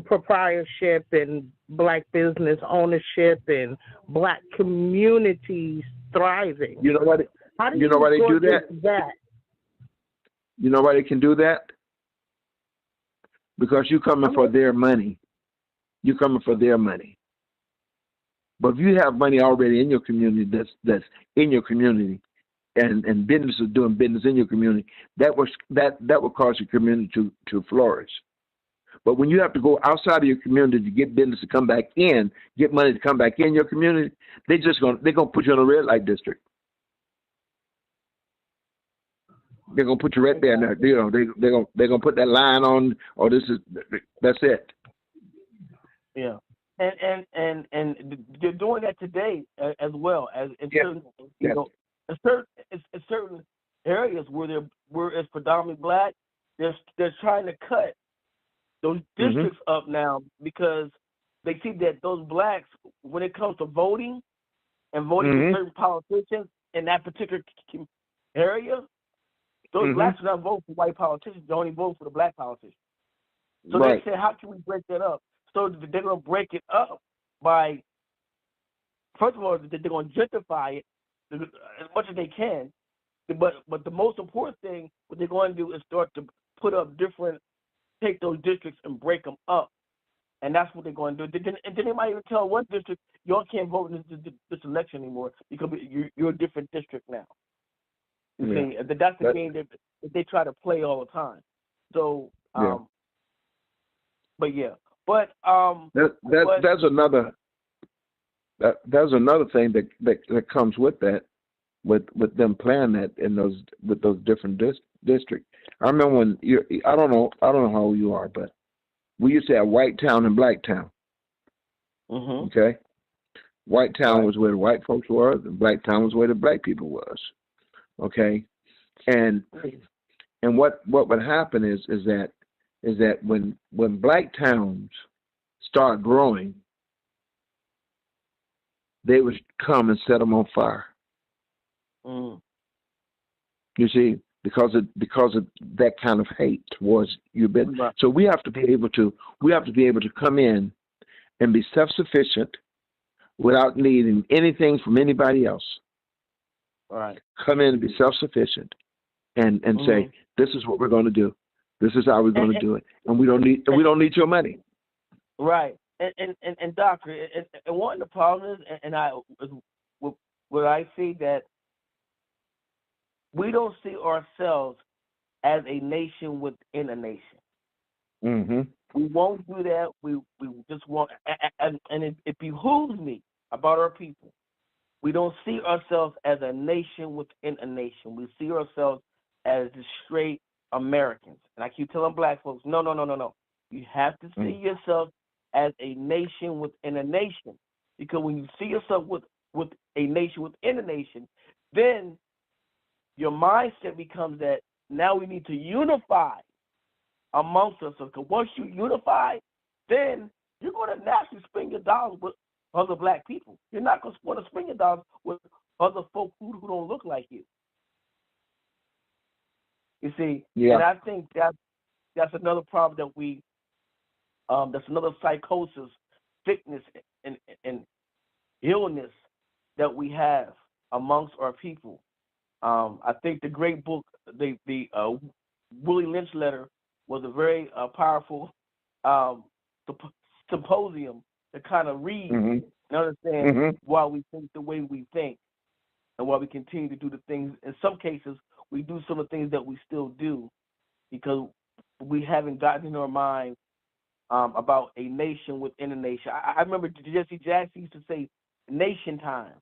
proprietorship and black business ownership and black communities thriving. You know what? How do you know why they do that? that? You know why they can do that? Because you're coming for their money. You're coming for their money. But if you have money already in your community, that's in your community, and businesses doing business in your community, that will cause your community to flourish. But when you have to go outside of your community to get business to come back in, get money to come back in your community, they're gonna put you in a red light district. They're gonna put you right there. Now, they're gonna put that line on, or that's it. Yeah, and they're doing that today as well as in certain, in certain areas where it's predominantly black. They're trying to cut those districts up now because they see that those blacks, when it comes to voting and voting for certain politicians in that particular area, those blacks do not vote for white politicians. They only vote for the black politicians. So they said, how can we break that up? So they're going to break it up by, first of all, they're going to gentrify it as much as they can. But the most important thing, what they're going to do is start to put up take those districts and break them up. And that's what they're going to do. And then they might even tell one district, y'all can't vote in this election anymore because you're a different district now. You see, that's the game that they try to play all the time. So, but yeah. But that's another thing that comes with that, with them playing that with those different districts. I remember when I don't know how old you are, but we used to have White Town and Black Town. Okay, White Town was where the white folks were, and Black Town was where the black people was. Okay, and what would happen is that when black towns start growing, they would come and set them on fire. You see, because of that kind of hate towards your business. Right. So we have to be able to come in and be self-sufficient without needing anything from anybody else. All right. Come in and be self-sufficient and say, this is what we're going to do. This is how we're going to do it, and we don't need your money. Right. And doctor, and one of the problems is, and what I see that we don't see ourselves as a nation within a nation. We won't do that. We just want, and it behooves me about our people. We don't see ourselves as a nation within a nation. We see ourselves as the straight Americans. And I keep telling black folks, no. You have to see yourself as a nation within a nation. Because when you see yourself with a nation within a nation, then your mindset becomes that now we need to unify amongst us. Because once you unify, then you're going to naturally spend your dollars with other black people. You're not going to want to spend your dollars with other folk who don't look like you. You see, and I think that's another problem that that's another psychosis, sickness, and illness that we have amongst our people. I think the great book, the Willie Lynch letter, was a very powerful symposium to kind of read and understand why we think the way we think and why we continue to do the things. In some cases, we do some of the things that we still do because we haven't gotten in our mind about a nation within a nation. I remember Jesse Jackson used to say nation time.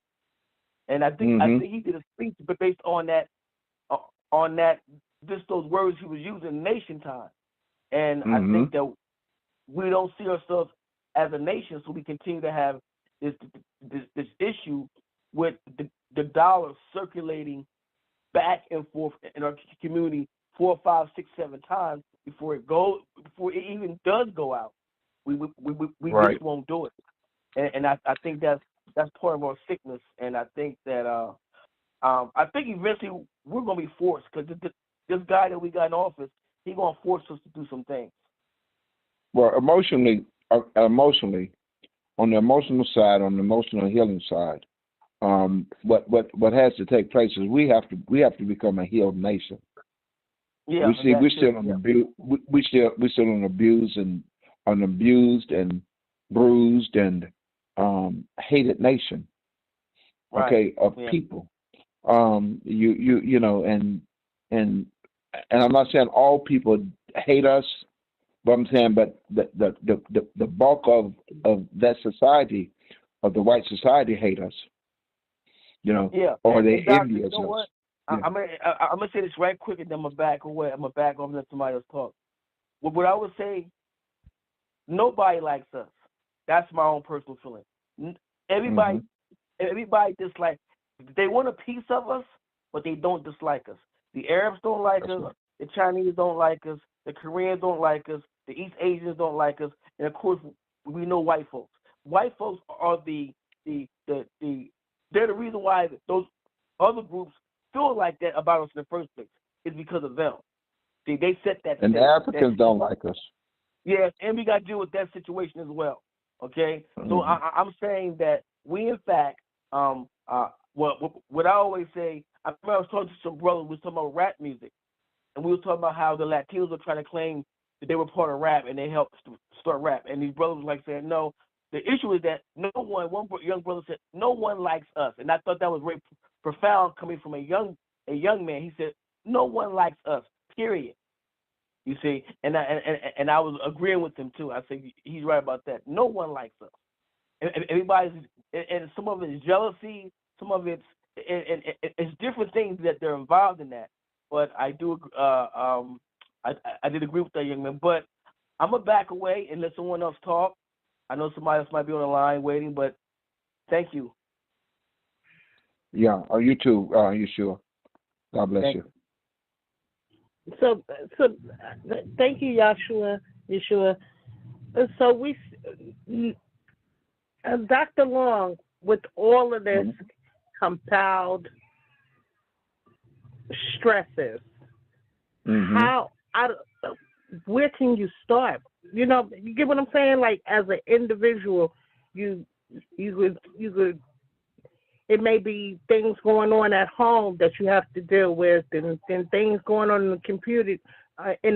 And I think he did a speech based on that just those words he was using, nation time. And I think that we don't see ourselves as a nation, so we continue to have this issue with the dollar circulating back and forth in our community 4, 5, 6, 7 times before it even does go out. We just won't do it. And I think that's part of our sickness. And I think that I think eventually we're going to be forced because this guy that we got in office, he's going to force us to do some things. Well, emotionally, on the emotional side, on the emotional healing side, what has to take place is we have to become a healed nation. Yeah, we're still on abuse. We still on abused and bruised and hated nation. Okay, right. of people. You know, and I'm not saying all people hate us, but I'm saying, but the bulk of that society, of the white society, hate us. You know, Yeah. or they Doctor, envy us. You know what? Yeah. I'm gonna say this right quick, and then I'm gonna back away. I'm gonna back off and let somebody else talk. What I would say, nobody likes us. That's my own personal feeling. Everybody, everybody dislikes. They want a piece of us, but they don't dislike us. The Arabs don't like That's us. right. The Chinese don't like us. The Koreans don't like us. The East Asians don't like us. And of course, we know white folks. White folks are they're the reason why those other groups feel like that about us in the first place. It's because of them. They set that. And the Africans don't like us. Yeah, and we got to deal with that situation as well. Okay, so I'm saying that we, in fact, what I always say. I remember I was talking to some brothers. We were talking about rap music, and we were talking about how the Latinos were trying to claim that they were part of rap and they helped start rap. And these brothers were like saying, no. The issue is that one young brother said, no one likes us, and I thought that was very profound coming from a young man. He said, no one likes us. Period. You see, and I was agreeing with him too. I said he's right about that. No one likes us. And everybody's, and some of it is jealousy. Some of it's different things that they're involved in that. But I do I did agree with that young man. But I'm gonna back away and let someone else talk. I know somebody else might be on the line waiting, but thank you. Yeah, you too, Yeshua. God bless you. So thank you, Yeshua. So Dr. Long, with all of this compiled stresses, where can you start? You know, you get what I'm saying? Like, as an individual, you could. It may be things going on at home that you have to deal with, and things going on in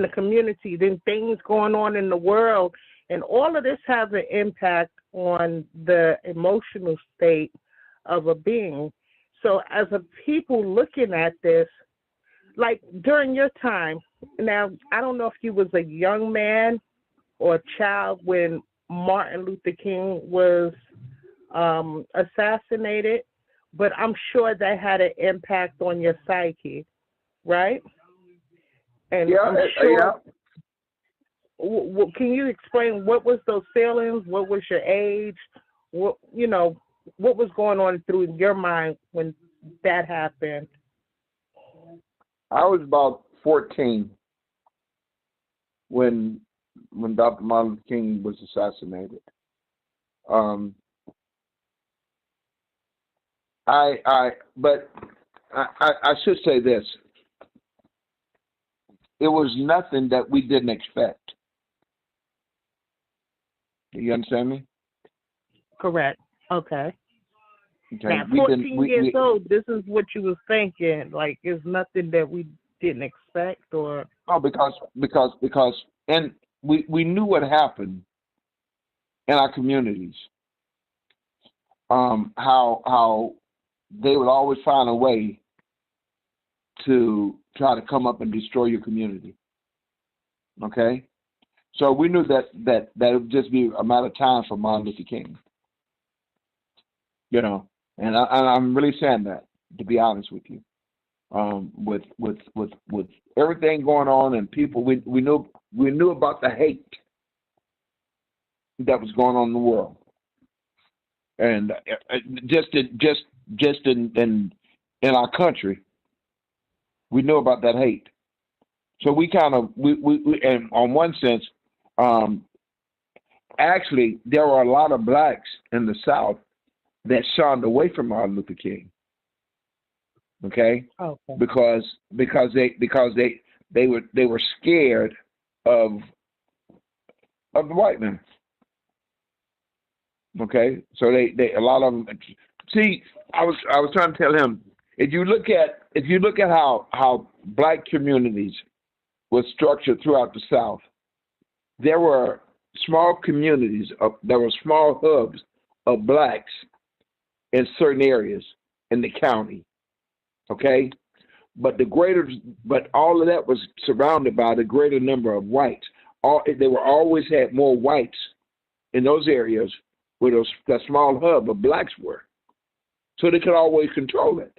the community, then things going on in the world, and all of this has an impact on the emotional state of a being. So, as a people looking at this, like during your time, now I don't know if you was a young man or a child when Martin Luther King was assassinated, but I'm sure that had an impact on your psyche, right? And I'm sure. Yeah. Can you explain what was those feelings? What was your age? What was going on through your mind when that happened? I was about 14 when Dr. Martin Luther King was assassinated. I should say this. It was nothing that we didn't expect. Do you understand me? Correct. Okay. Now, we 14 years old, this is what you was thinking. Like, it's nothing that we didn't expect, or? Oh, because and we knew what happened in our communities. How they would always find a way to try to come up and destroy your community. Okay? So we knew that it would just be a matter of time for Martin Luther King. You know, and I'm really saying that, to be honest with you. With everything going on and people, we knew about the hate that was going on in the world, and just in our country, we knew about that hate. So we kind of we and on one sense, actually there were a lot of blacks in the South that shunned away from Martin Luther King. Okay, Okay. because they were scared of the white man. Okay, so they a lot of them. See, I was trying to tell him, if you look at how black communities were structured throughout the South, there were small communities there were small hubs of blacks in certain areas in the county. Okay, but all of that was surrounded by the greater number of whites. They were always had more whites in those areas where that small hub of blacks were. So they could always control it.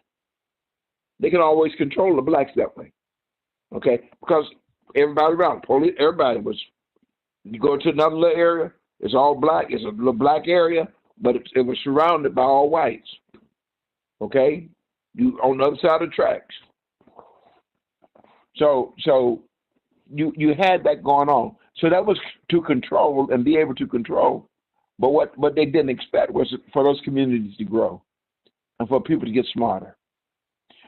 They could always control the blacks that way. Okay? Because everybody around, police, everybody was, you go to another little area, it's all black, it's a little black area, but it was surrounded by all whites. Okay? You on the other side of the tracks. So you had that going on. So that was to control and be able to control. But what they didn't expect was for those communities to grow and for people to get smarter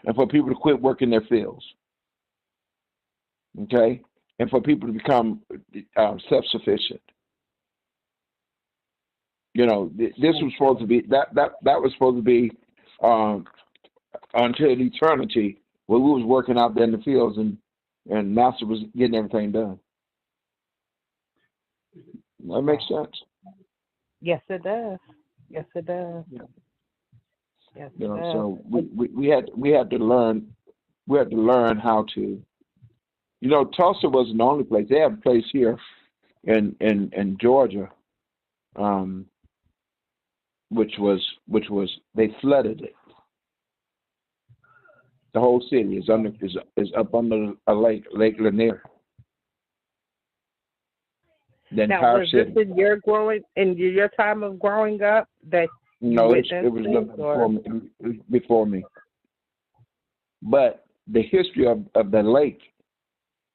and for people to quit working their fields. Okay? And for people to become self-sufficient. You know, this was supposed to be, that was supposed to be until eternity, where we was working out there in the fields and Master was getting everything done. That makes sense. Yes, it does. Yes, it does. Yeah. Yes, You know, it does. so we had to learn how to. You know, Tulsa wasn't the only place. They have a place here in Georgia, which was they flooded it. The whole city is up under a Lake Lanier. The Now, entire was city. this in your time of growing up that No, you it was before me. But the history of the lake,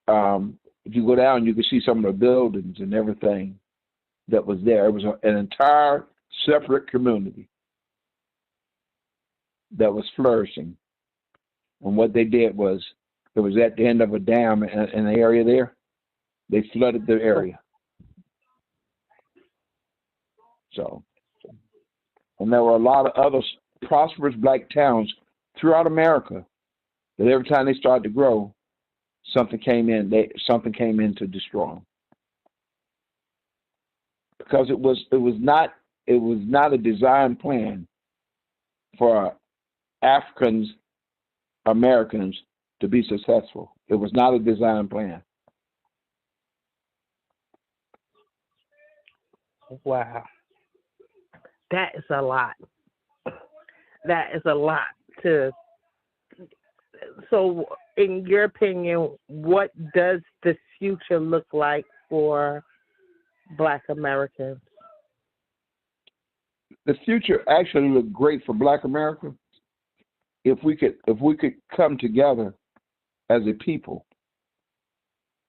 if you go down, you can see some of the buildings and everything that was there. It was an entire separate community that was flourishing. And what they did was, it was at the end of a dam in the area there. They flooded the area. So, and there were a lot of other prosperous black towns throughout America that every time they started to grow, something came in to destroy them. Because it was not a design plan for African Americans to be successful. It was not a design plan. Wow. That is a lot. That is a lot to. So, in your opinion, what does the future look like for Black Americans? The future actually looked great for Black America if we could come together as a people.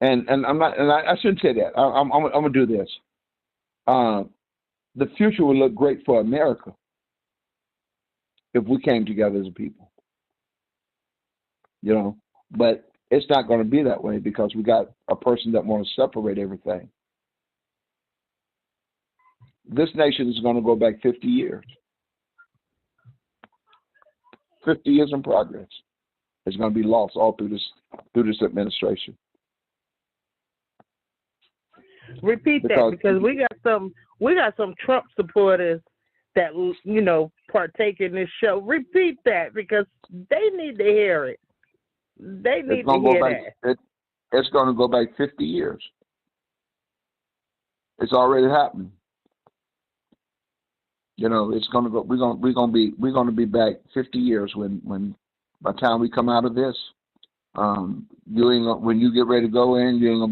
And I shouldn't say that. I'm gonna do this. The future would look great for America if we came together as a people. You know, but it's not going to be that way because we got a person that wants to separate everything. This nation is going to go back 50 years. 50 years in progress. It's going to be lost all through this administration. Repeat that, because we got some Trump supporters that partake in this show. Repeat that, because they need to hear it. They need to hear that. It's going to go back 50 years. It's already happened. You know, it's going to go. We're going to be back 50 years when by the time we come out of this. When you get ready to go in, you ain't gonna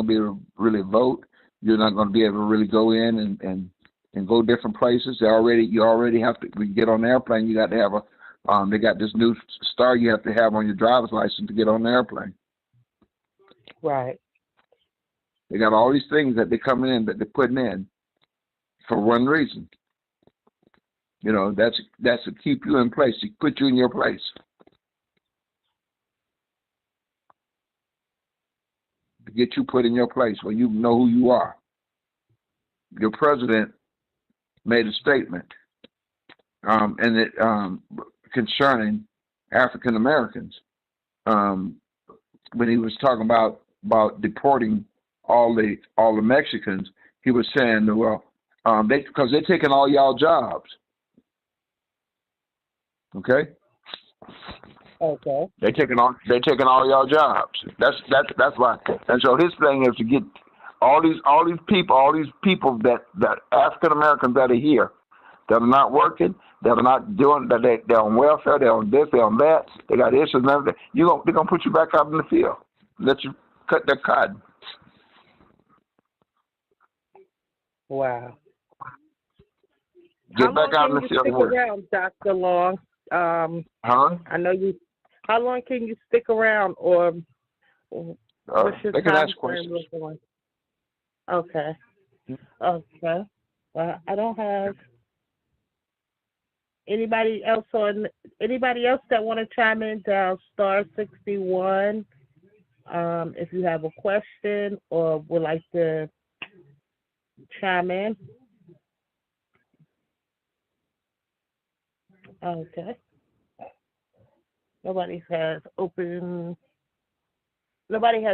be able to really vote. You're not gonna be able to really go in and go different places. You already have to. When you get on the airplane, you got to have they got this new star you have to have on your driver's license to get on the airplane. Right. They got all these things that they're they're putting in for one reason. You know, that's to keep you in place, to put you in your place. to get you put in your place where you know who you are. Your president made a statement concerning African Americans when he was talking about deporting all the Mexicans. He was saying, well, because they're taking all y'all jobs. Okay. Okay. They're taking all y'all jobs. That's why. And so his thing is to get all these people that African Americans that are here, that are not working, that are not doing, that they're on welfare, they're on this, they're on that, they got issues and everything. They're gonna put you back out in the field, let you cut their cotton. Wow. Get back out in the field. How long can you stick around, Dr. Long? I know you. How long can you stick around, or what's your they can time ask frame questions. looking like? Okay. Okay. Well, I don't have anybody else that want to chime in. Dial *61. If you have a question or would like to chime in. Okay. Nobody has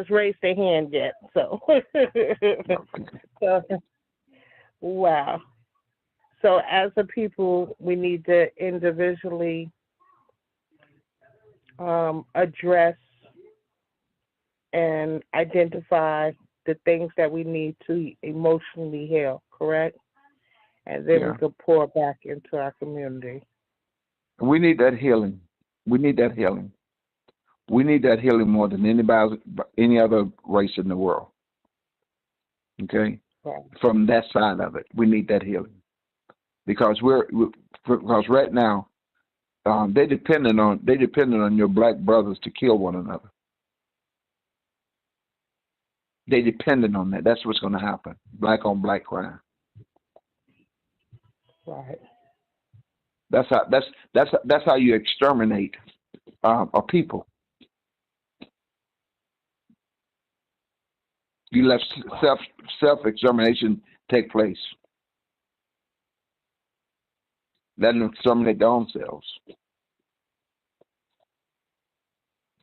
raised their hand yet, so. Wow. So as a people, we need to individually address and identify the things that we need to emotionally heal, correct? And then we could pour back into our community. We need that healing. We need that healing. We need that healing more than any other race in the world. Okay? Right. From that side of it, we need that healing. Because right now, they depending on your black brothers to kill one another. They dependent on that. That's what's going to happen. Black on black crime. Right. That's how you exterminate a people. You let self extermination take place. Let them exterminate their own selves.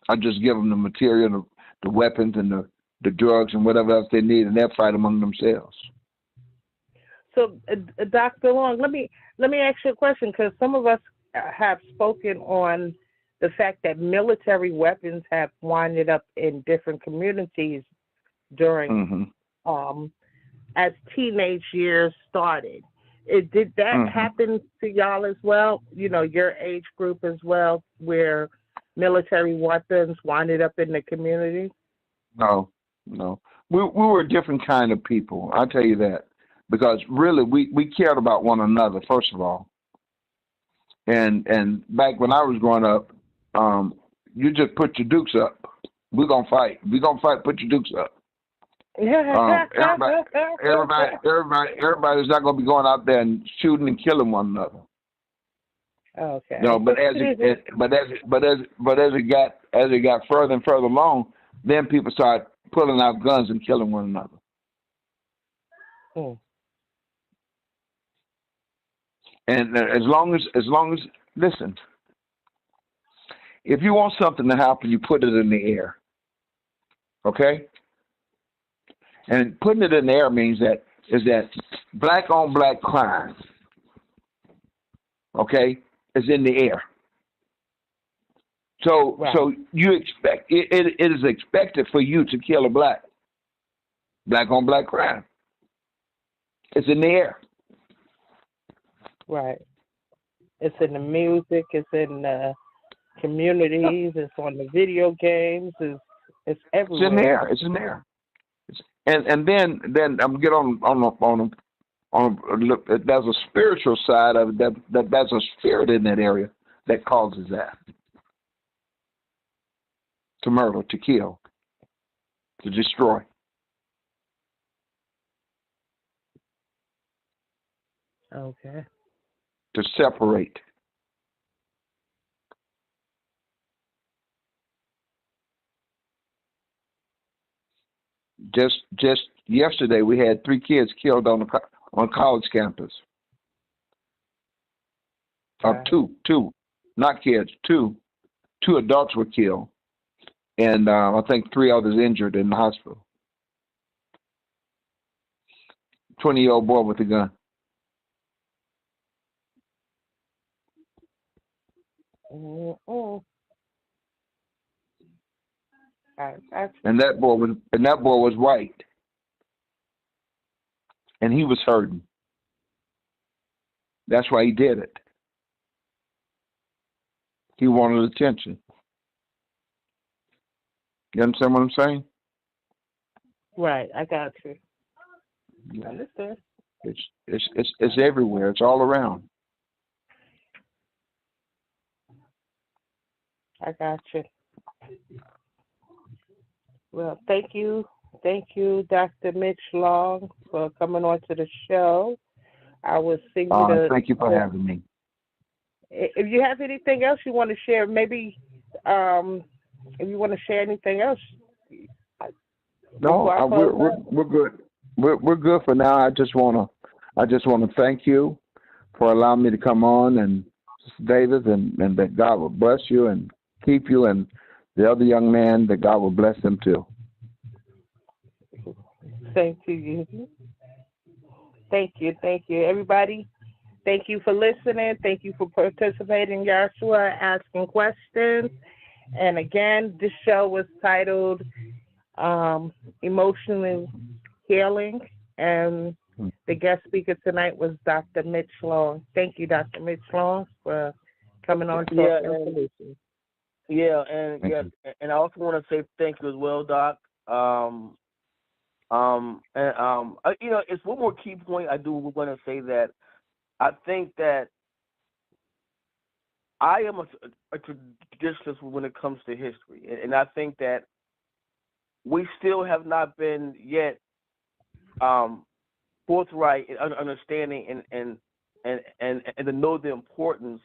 I just give them the material, the weapons, and the drugs and whatever else they need, and they'll fight among themselves. So, Dr. Long, let me ask you a question, because some of us have spoken on the fact that military weapons have winded up in different communities during as teenage years started. Did that happen to y'all as well? You know, your age group as well, where military weapons winded up in the community? No. We were a different kind of people. I'll tell you that. Because really, we cared about one another, first of all. And back when I was growing up, you just put your dukes up. We're gonna fight. Put your dukes up. Everybody's not gonna be going out there and shooting and killing one another. Okay. No, but as it got further and further along, then people started pulling out guns and killing one another. And as long as listen, if you want something to happen, you put it in the air. Okay? And putting it in the air means that black on black crime, okay, is in the air. So you expect it is expected for you to kill a black on black crime. It's in the air. Right. It's in the music. It's in the communities. It's on the video games. It's everywhere. It's in there. And then I'm get on look. There's a spiritual side of it. That's a spirit in that area that causes that. To murder, to kill, to destroy. Okay. To separate. just yesterday, we had 3 kids killed on college campus. Two, not kids. Two adults were killed, and I think 3 others injured in the hospital. 20-year-old boy with a gun. Mm-hmm. And that boy was white, and he was hurting. That's why he did it. He wanted attention. You understand what I'm saying? Right, I got you. Yeah. I understand. It's everywhere. It's all around. I got you. Well, thank you, Dr. Mitch Long, for coming on to the show. I will send you the. Thank you for having me. If you have anything else you want to share, maybe if you want to share anything else. No, we're good. We're good for now. I just wanna thank you for allowing me to come on, and Davis, and that God will bless you and keep you, and the other young man, that God will bless them too. Thank you. Thank you, everybody. Thank you for listening. Thank you for participating, Yahshua, asking questions. And again, this show was titled Emotional Healing, and the guest speaker tonight was Dr. Mitch Long. Thank you, Dr. Mitch Long, for coming on to Solutions. Yeah, and yes, and I also want to say thank you as well, Doc. It's one more key point I do want to say that I think that I am a traditionalist when it comes to history, and I think that we still have not been yet forthright in understanding and to know the importance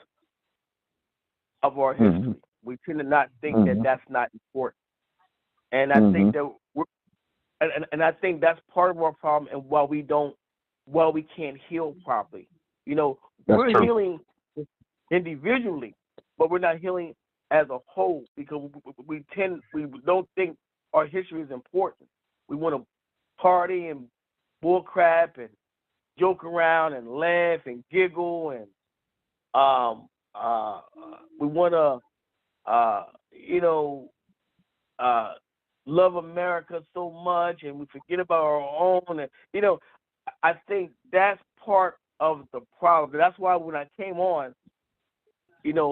of our history. Mm-hmm. We tend to not think that that's not important, and I think that and I think that's part of our problem, and why we can't heal properly. We're true. Healing individually, but we're not healing as a whole because we don't think our history is important. We want to party and bull crap and joke around and laugh and giggle, and we want to love America so much, and we forget about our own. And I think that's part of the problem. That's why when I came on,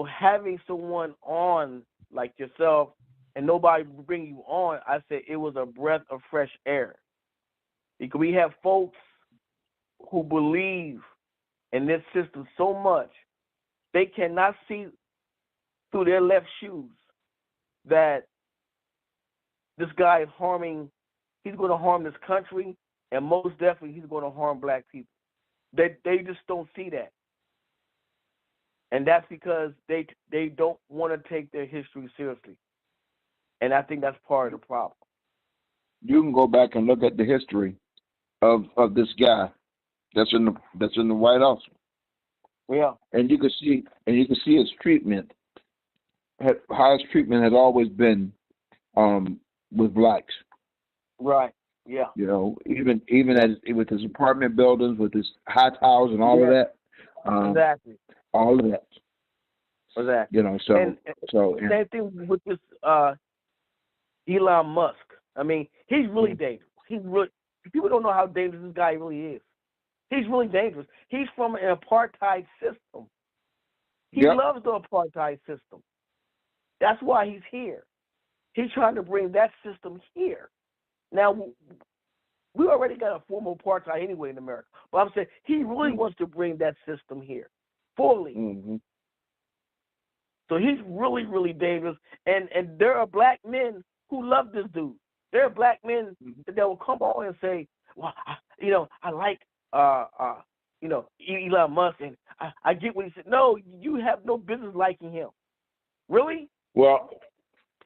having someone on like yourself and nobody bring you on, I said it was a breath of fresh air. Because we have folks who believe in this system so much, they cannot see through their left shoes that this guy is he's going to harm this country, and most definitely he's going to harm black people. They just don't see that. And that's because they don't want to take their history seriously. And I think that's part of the problem. You can go back and look at the history of this guy that's in the White House. Yeah. And you can see his treatment. How his treatment has always been with blacks. Right. Yeah. Even as with his apartment buildings, with his high towers and all of that. Exactly. All of that. Exactly. Same thing with this Elon Musk. I mean, he's really dangerous. People don't know how dangerous this guy really is. He's really dangerous. He's from an apartheid system. He loves the apartheid system. That's why he's here. He's trying to bring that system here. Now, we already got a form of apartheid anyway in America. But I'm saying he really wants to bring that system here fully. Mm-hmm. So he's really, really dangerous. And there are black men who love this dude. There are black men that will come on and say, well, I like, Elon Musk, and I get what he said. No, you have no business liking him. Really? Well,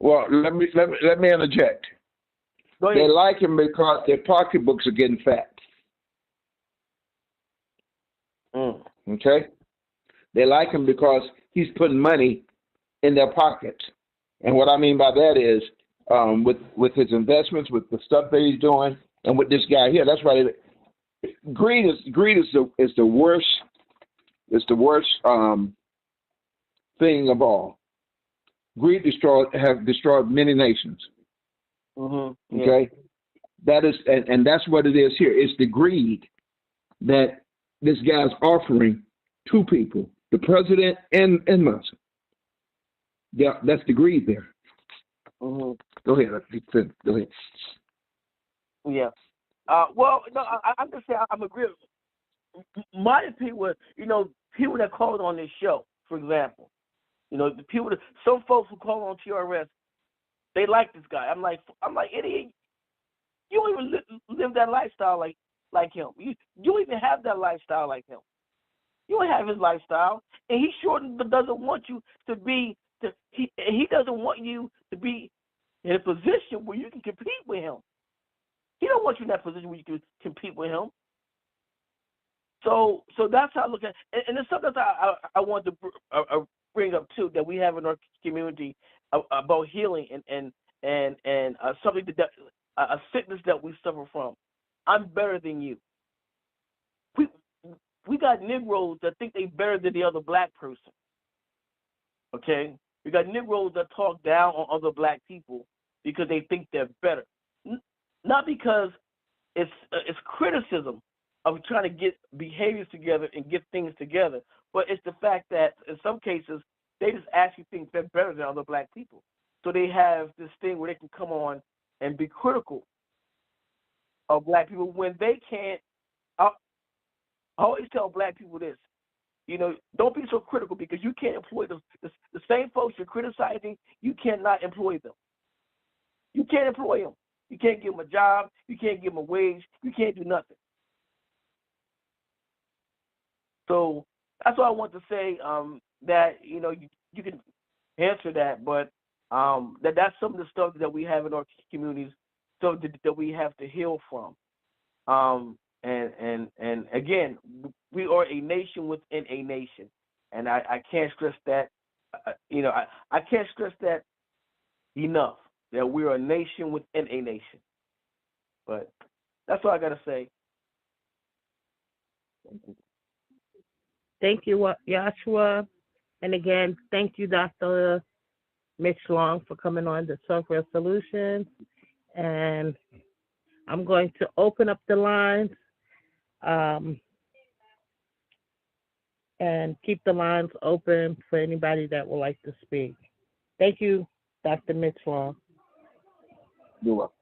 let me interject. Go They ahead. like him because their pocketbooks are getting fat. Okay? They like him because he's putting money in their pockets. And what I mean by that is with his investments, with the stuff that he's doing, and with this guy here. That's why greed is the worst. It's the worst thing of all. Greed have destroyed many nations. Mm-hmm. Yeah. Okay, that is, and that's what it is here. It's the greed that this guy's offering to people, the president and us. Yeah, that's the greed there. Mm-hmm. Go ahead. Go ahead. Yeah. Well, no, I'm just saying I'm agreeing. My opinion was, people that called on this show, for example, the people some folks who call on TRS, they like this guy. I'm like, idiot, you don't even live that lifestyle like him. You don't even have that lifestyle like him. You don't have his lifestyle, and he sure doesn't want you to be. He doesn't want you to be in a position where you can compete with him. He don't want you in that position where you can compete with him. So that's how I look at it. And it's something that I want to bring up too, that we have in our community about healing and something that a sickness that we suffer from. I'm better than you. We got Negroes that think they better than the other black person. Okay, we got Negroes that talk down on other black people because they think they're better, not because it's criticism of trying to get behaviors together and get things together, but it's the fact that in some cases they just actually think they're better than other black people. So they have this thing where they can come on and be critical of black people when they can't. I always tell black people this, don't be so critical because you can't employ the same folks you're criticizing. You cannot employ them. You can't employ them. You can't give them a job. You can't give them a wage. You can't do nothing. So that's what I want to say. That you can answer that, but that's some of the stuff that we have in our communities, so that we have to heal from. And again, we are a nation within a nation, and I can't stress that. I can't stress that enough. That we are a nation within a nation. But that's all I gotta say. Thank you, Joshua. And again, thank you, Dr. Mitch Long, for coming on to Talk Real Solutions. And I'm going to open up the lines and keep the lines open for anybody that would like to speak. Thank you, Dr. Mitch Long. You're welcome.